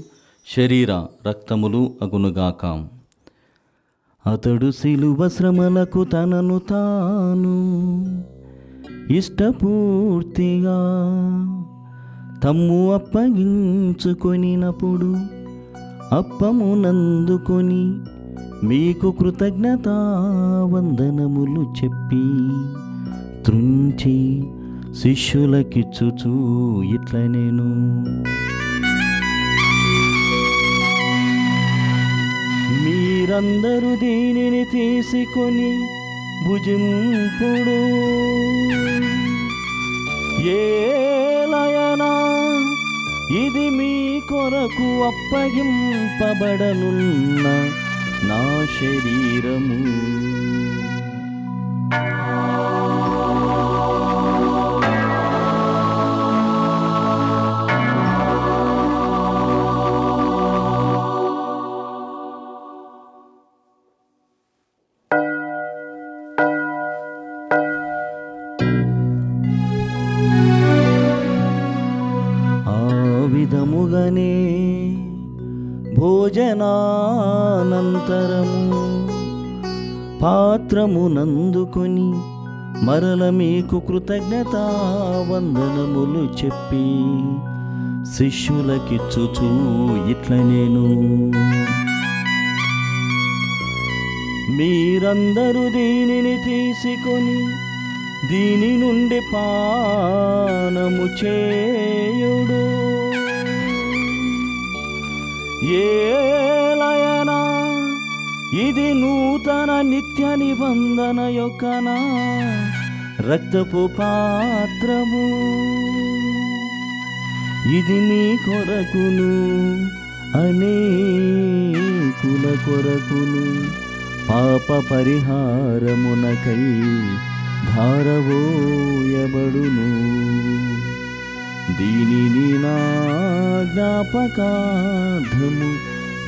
శరీర రక్తములు అగునుగాక. అతడు శిలువ శ్రమలకు తనను తాను ఇష్టపూర్తిగా తమ్ము అప్పగించుకొనినప్పుడు అప్పమునందుకొని మీకు కృతజ్ఞతా వందనములు చెప్పి త్రుంచి శిష్యులకిచ్చుచూ ఇట్లనేను, మీరందరూ దీనిని తీసుకొని భుజింపుడు. ఏలయనా ఇది మీ కొరకు అప్పగింపబడనున్న నా శరీరము. విధముగనే భోజనానంతరము పాత్రమునందుకొని మరల మీకు కృతజ్ఞతా వందనములు చెప్పి శిష్యులకిచ్చుచూ ఇట్ల నేను, మీరందరూ దీనిని తీసుకొని దీని నుండి పానము చేయుడు. ఏలయనా ఇది నూతన నిత్య నిబంధన యొక్క నా రక్తపు పాత్రము. ఇది మీ కొరకును అనేకుల కొరకును పాప పరిహారమునకై ధారవోయబడును. దీనిని నా జ్ఞాపకార్థము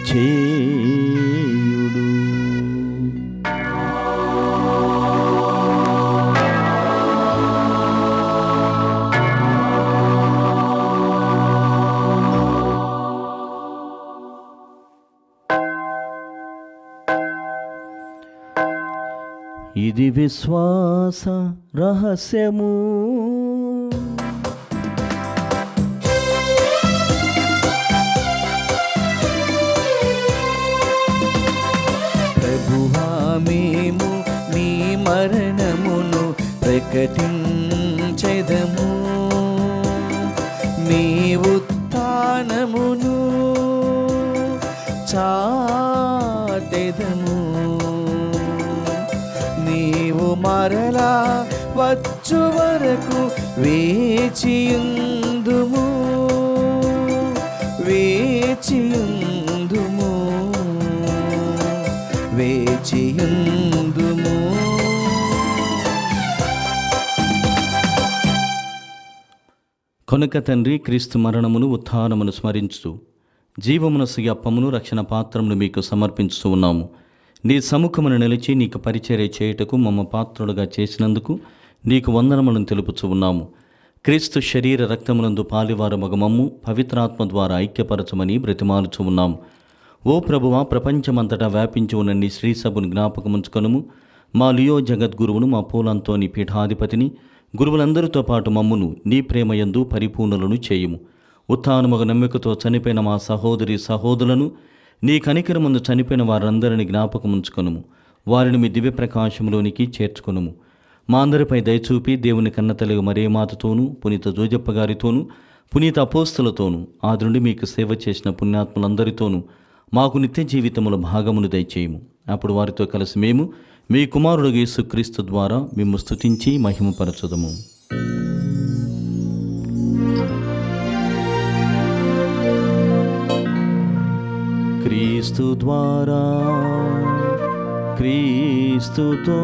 చేయుడు. ఇది విశ్వాస రహస్యము. ప్రభువా మేము నీ మరణమును ప్రకటించెదము, నీ ఉత్థానమును చాటెదము. నీవు మరలా వచ్చు వరకు వేచియుందుము, వేచియుందుము, వేచియుందుము. కనుక తండ్రి, క్రీస్తు మరణమును ఉత్థానమును స్మరించుతూ జీవమునసు అప్పమును రక్షణ పాత్రమును మీకు సమర్పించుతూ ఉన్నాము. నీ సముఖమును నిలిచి నీకు పరిచర్య చేయుటకు మమ్మ పాత్రులుగా చేసినందుకు నీకు వందనములను తెలుపుచూ ఉన్నాము. క్రీస్తు శరీర రక్తమునందు పాలివారు మగమమ్ము పవిత్రాత్మ ద్వారా ఐక్యపరచమని బ్రతిమాలుచూ ఉన్నాము. ఓ ప్రభువా, ప్రపంచమంతటా వ్యాపించి ఉన్న నీ శ్రీసభను జ్ఞాపకముంచుకొనుము. మా లియో జగద్గురువును, మా పూలంతోని పీఠాధిపతిని, గురువులందరితో పాటు మమ్మును నీ ప్రేమయందు పరిపూర్ణులను చేయుము. ఉత్థానముగ నమ్మికతో చనిపోయిన మా సహోదరి సహోదరులను, నీ కనికరమందు చనిపోయిన వారందరినీ జ్ఞాపకముంచుకొనుము. వారిని మీ దివ్య ప్రకాశంలోనికి చేర్చుకొనుము. మా అందరిపై దయచూపి దేవుని కన్నతలుగు మరియమాతతోనూ, పునీత జోజప్ప గారితోనూ, పునీత అపోస్తులతోనూ, ఆది నుండి మీకు సేవ చేసిన పుణ్యాత్ములందరితోనూ మాకు నిత్య జీవితముల భాగమును దయచేయము. అప్పుడు వారితో కలిసి మేము మీ కుమారుడు యేసుక్రీస్తు ద్వారా మేము స్తుతించి మహిమపరచుదము. క్రీస్తు ద్వారా, క్రీస్తుతో,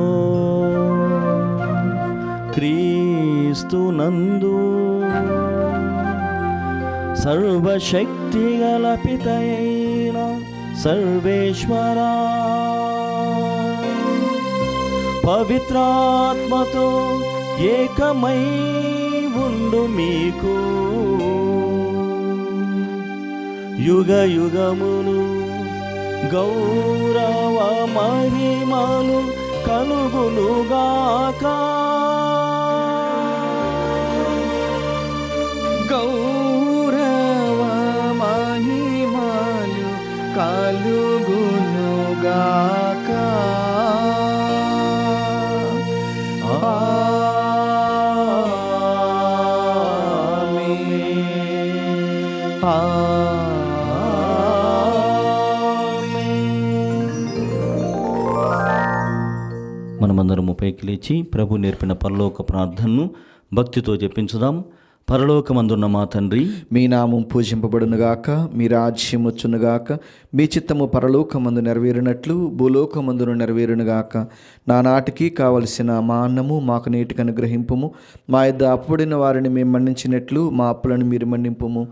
క్రీస్తునందు సర్వశక్తి గల పితయైన సర్వేశ్వరా, పవిత్రాత్మతో ఏకమై ఉండు మీకు యుగ యుగములు గౌరవ మహిమలు కలుగునుగాక. గౌరవ మహిమలు కలుగునుగాక. మనమందరము పైకి లేచి ప్రభు నేర్పిన పరలోక ప్రార్థనను భక్తితో జపించుదాం. పరలోకమందున్న మా తండ్రి, మీ నామం పూజింపబడునుగాక, మీ రాజ్యం వచ్చునుగాక, మీ చిత్తము పరలోకమందు నెరవేరినట్లు భూలోకమందును నెరవేరునుగాక. నానాటికి కావలసిన మా అన్నము మాకు నేటికి అనుగ్రహింపుము. మా యొద్ద అప్పుడిన వారిని మేము మన్నించినట్లు మా అప్పులను మీరు మన్నింపుము.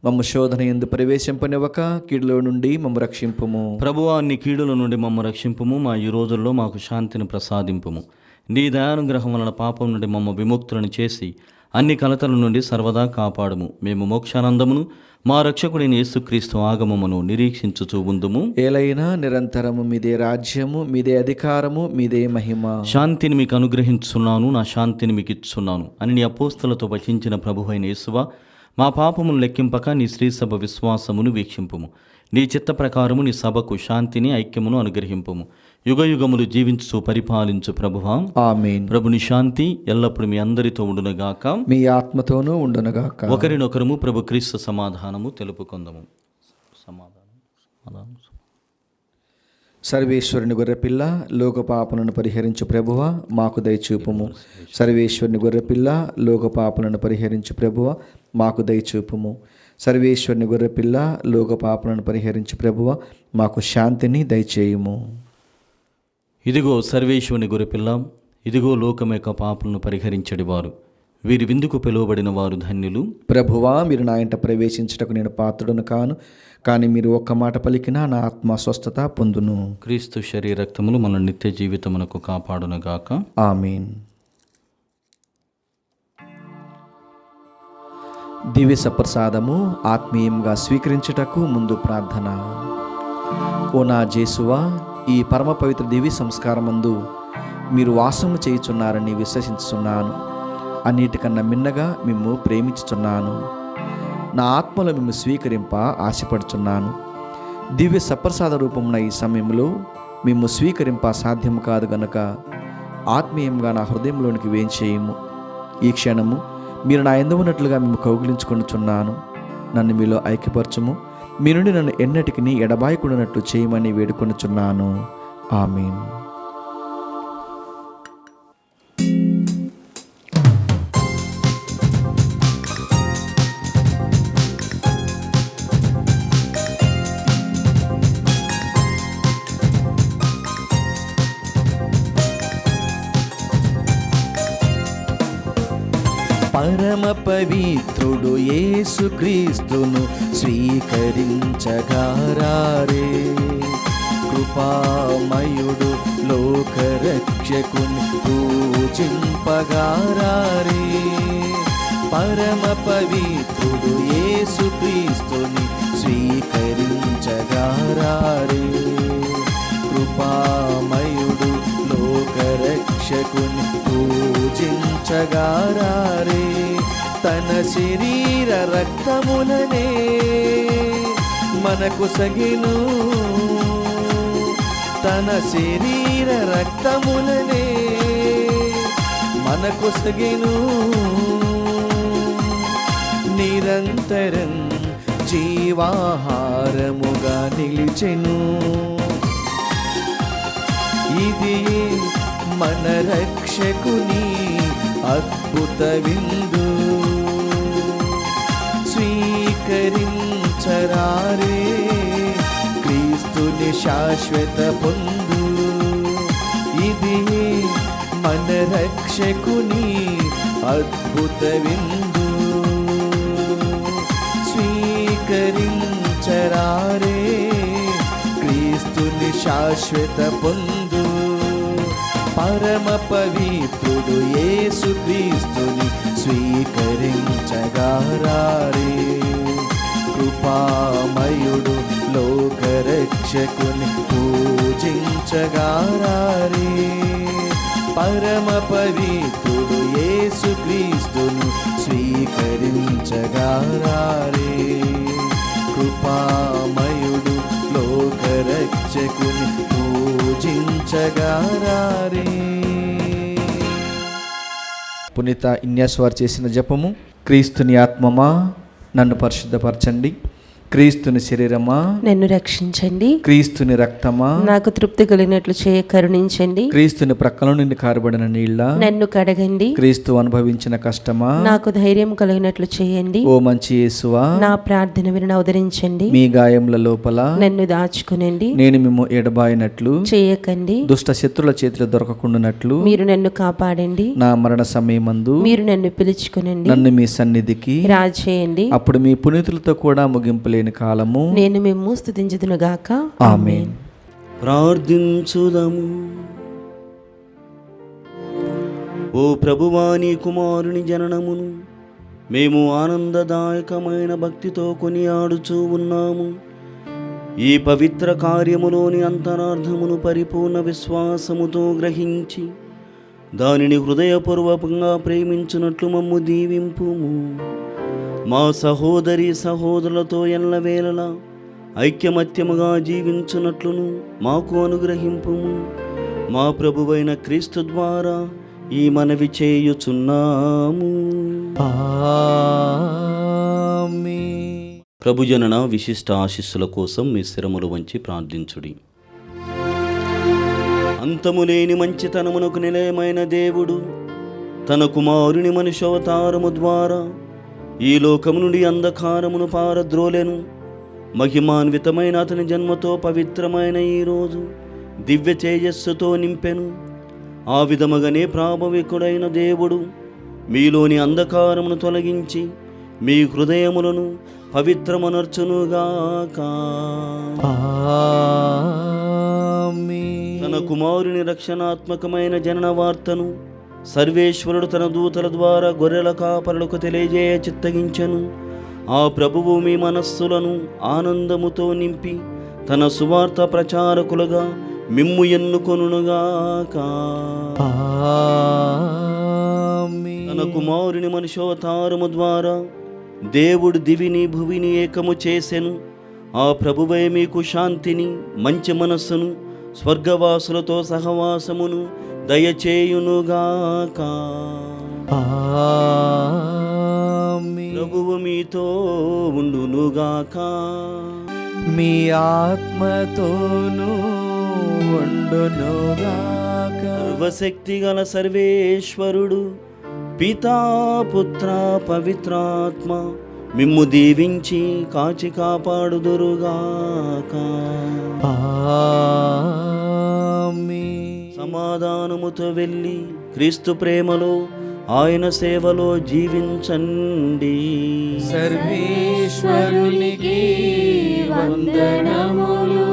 మమ్మ శోధన యందు ప్రవేశింపనివ్వక కీడులో నుండి మమ్మ రక్షింపుము. ప్రభువా, నీ కీడుల నుండి మమ్మ రక్షింపుము. మా ఈ రోజుల్లో మాకు శాంతిని ప్రసాదింపుము. నీ దయానుగ్రహం వలన పాపం నుండి మమ్మ విముక్తులను చేసి అన్ని కలతల నుండి సర్వదా కాపాడుము. మేము మోక్షానందమును మా రక్షకుడైన యేసుక్రీస్తు ఆగమమును నిరీక్షించుచూ ఉందుము. ఏలైనా నిరంతరము మీదే రాజ్యము, మీదే అధికారము, మీదే మహిమ. శాంతిని మీకు అనుగ్రహించున్నాను, నా శాంతిని మీకు ఇచ్చున్నాను అని నీ అపోస్తలతో వచించిన ప్రభువైన యేసువా, మా పాపమును లెక్కింపక నీ శ్రీసభ విశ్వాసమును వీక్షింపుము. నీ చిత్త ప్రకారము నీ సభకు శాంతిని, ఐక్యమును అనుగ్రహింపుము. యుగయుగములు జీవించు పరిపాలించు ప్రభువా, ఆమేన్. ప్రభుని శాంతి ఎల్లప్పుడు మీ అందరితో ఉండునుగాక, మీ ఆత్మతోనూ ఉండునుగాక. ఒకరినొకరము ప్రభు క్రీస్తు సమాధానము తెలుపుకొందము. సమాధానం. సర్వేశ్వరుని గొర్రెపిల్ల, లోక పాపలను పరిహరించు ప్రభువా, మాకు దయచూపుము. సర్వేశ్వరుని గొర్రెపిల్ల, లోక పాపలను పరిహరించు ప్రభువా, మాకు దయచూపుము. సర్వేశ్వరుని గొర్రెపిల్ల, లోక పాపలను పరిహరించు ప్రభువా, మాకు శాంతిని దయచేయుము. ఇదిగో సర్వేశ్వరుని గొర్రెపిల్ల, ఇదిగో లోకం యొక్క పాపలను పరిహరించడివారు. వీరి విందుకు పిలువబడిన వారు ధన్యులు. ప్రభువా, మీరు నా ఇంట ప్రవేశించుటకు నేను పాత్రుడను కాను, కానీ మీరు ఒక్క మాట పలికినా నా ఆత్మ స్వస్థత పొందును. క్రీస్తు శరీర రక్తములు మన నిత్య జీవితమునకు కాపాడునుగాక, ఆమేన్. దివ్య సప్రసాదము ఆత్మీయంగా స్వీకరించుటకు ముందు ప్రార్థన. ఓ నా జేసువా, ఈ పరమ పవిత్ర దివ్య సంస్కారమందు మీరు వాసము చేయుచున్నారని విశ్వసించుచున్నాను. అన్నిటికన్నా మిన్నగా మిమ్ము ప్రేమించుచున్నాను. నా ఆత్మలో మిమ్ము స్వీకరింప ఆశపడుచున్నాను. దివ్య సప్రసాద రూపమున ఈ సమయంలో మిమ్ము స్వీకరింప సాధ్యము కాదు గనుక ఆత్మీయంగా నా హృదయంలోనికి వేంచేయము. ఈ క్షణము మీరు నా యందు ఉన్నట్లుగా మేము కౌగిలించుకొనుచున్నాను. నన్ను మీలో ఐక్యపరచుము. మీ నుండి నన్ను ఎన్నటికి ఎడబాయకుండానట్లు చేయమని వేడుకొనుచున్నాను. ఆమేన్. పరమ పవిత్రుడు యేసుక్రీస్తును స్వీకరించగారారే. కృపామయుడు లోకరక్షకుని పూజింపగారారే. పరమ పవిత్రుడు యేసుక్రీస్తుని స్వీకరించగారారే. కృపామయుడు లోకరక్షకుని పూజించగారారే. తన శరీర రక్తములనే మనకు సగిను. తన శరీర రక్తములనే మనకు సగిను. నిరంతరం జీవాహారముగా నిలిచెను. ఇది మన రక్షకుని అద్భుత విందు. స్వీకరించరారే క్రీస్తుని శాశ్వత పొందు. ఇది మన రక్షకుని అద్భుత విందు. స్వీకరించరారే క్రీస్తుని శాశ్వత పొందు. పరమ పవిత్రుడు యేసుక్రీస్తుని స్వీకరించగారారే. కృపామయుడు లోకరక్షకుని పూజించగారారే. పరమ పవిత్రుడు యేసుక్రీస్తును స్వీకరించగారారే. కృపామయుడు లోకరక్షకుని పూజించగారారే. పునీత ఇన్యాస్ వారు చేసిన జపము. క్రీస్తుని ఆత్మమా నన్ను పరిశుద్ధపరచండి, క్రీస్తుని శరీరమా నన్ను రక్షించండి. క్రీస్తుని రక్తమా నాకు తృప్తి కలిగినట్లు చేయ కరుణించండి. క్రీస్తుని ప్రక్కల నుండి కారబడిన నీళ్ళ నన్ను కడగండి. క్రీస్తు అనుభవించిన కష్టమా నాకు ధైర్యం కలిగినట్లు చేయండి. ఓ మంచి యేసువా నా ప్రార్థన విని అవతరించండి. మీ గాయముల లోపల నన్ను దాచుకునండి. నేను మిమ్ము ఎడబాయినట్లు చేయకండి. దుష్ట శత్రుల చేతిలో దొరకకుండానట్లు మీరు నన్ను కాపాడండి. నా మరణ సమయమందు మీరు నన్ను పిలుచుకునండి. నన్ను మీ సన్నిధికి రాజేయండి. అప్పుడు మీ పునీతులతో కూడా ముగింపులేని కాలము నేను మిమ్ము స్తుతించుదునుగాక. ఆమేన్. ప్రార్థించుదము. ఓ ప్రభువా, నీ కుమారుని జననమును మేము ఆనందదాయకమైన భక్తితో కొనియాడుచూ ఉన్నాము. ఈ పవిత్ర కార్యములోని అంతరార్థమును పరిపూర్ణ విశ్వాసముతో గ్రహించి దానిని హృదయపూర్వకంగా ప్రేమించున్నట్లు మమ్ము దీవింపుము. మా సహోదరి సహోదరులతో ఎల్లవేళలా ఐక్యమత్యముగా జీవించున్నట్లును మాకు అనుగ్రహింపుము. మా ప్రభువైన క్రీస్తు ద్వారా ఈ మనవి చేయుచున్నాము. ప్రభుజనన విశిష్ట ఆశీస్సుల కోసం మీ శిరములు వంచి ప్రార్థించుడి. అంతములేని మంచితనమునకు నిలయమైన దేవుడు తన కుమారుని మనుష్యావతారము ద్వారా ఈ లోకము నుండి అంధకారమును పారద్రోలెను. మహిమాన్వితమైన అతని జన్మతో పవిత్రమైన ఈరోజు దివ్య తేజస్సుతో నింపెను. ఆ విధముగానే ప్రాభవికుడైన దేవుడు మీలోని అంధకారమును తొలగించి మీ హృదయములను పవిత్రమనర్చునుగాక. తన కుమారుని రక్షణాత్మకమైన జనన వార్తను సర్వేశ్వరుడు తన దూతల ద్వారా గొర్రెల కాపరులకు తెలియజేయ చిత్తగించెను. ఆ ప్రభువు మీ మనస్సులను ఆనందముతో నింపి తన సువార్త ప్రచారకులుగా మిమ్ము ఎన్నుకొనుగాక. తన కుమారుని మనుష్యావతారము ద్వారా దేవుడు దివిని భువిని ఏకము చేసెను. ఆ ప్రభువే మీకు శాంతిని, మంచి మనస్సును, స్వర్గవాసులతో సహవాసమును దయచేయునుగాక. ప్రభువు మీతో ఉండునుగాక. మీ ఆత్మతోనూ ఉండునుగాక. సర్వశక్తి గల సర్వేశ్వరుడు పితా పుత్ర పవిత్రాత్మ మిమ్ము దీవించి కాచి కాపాడుదురుగాక. సమాధానముతో వెళ్ళి క్రీస్తు ప్రేమలో ఆయన సేవలో జీవించండి. సర్వేశ్వరునికి వందనములు.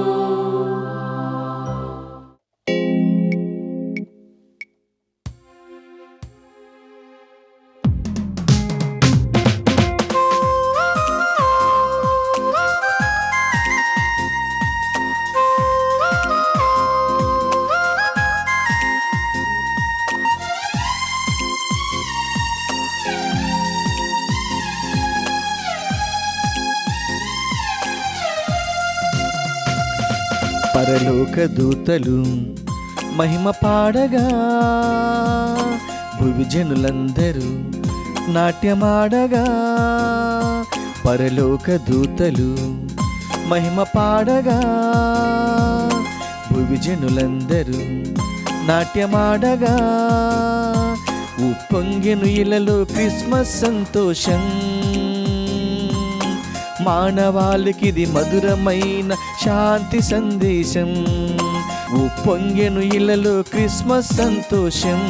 పరలోక దూతలు మహిమ పాడగా, భువి జనులందరూ నాట్యమాడగా. పరలోక దూతలు మహిమ పాడగా, భువి జనులందరూ నాట్యమాడగా. ఉప్పొంగెను ఇలలో క్రిస్మస్ సంతోషం, మానవాళికిది మధురమైన శాంతి సందేశం. ఉప్పొంగెను ఇలలో క్రిస్మస్ సంతోషం,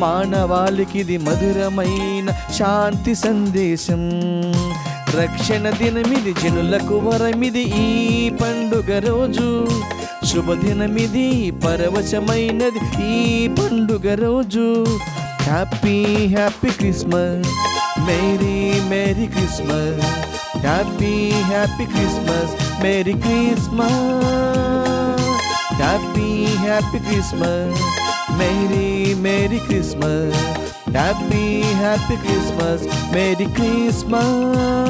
మానవాళికిది మధురమైన శాంతి సందేశం. రక్షణ దినమిది, జనులకు వరమిది ఈ పండుగ రోజు. శుభదినమిది, పరవశమైనది ఈ పండుగ రోజు. Happy happy Christmas, merry merry Christmas. Happy happy Christmas, merry Christmas. Happy happy Christmas, merry merry Christmas. Happy happy Christmas, merry Christmas.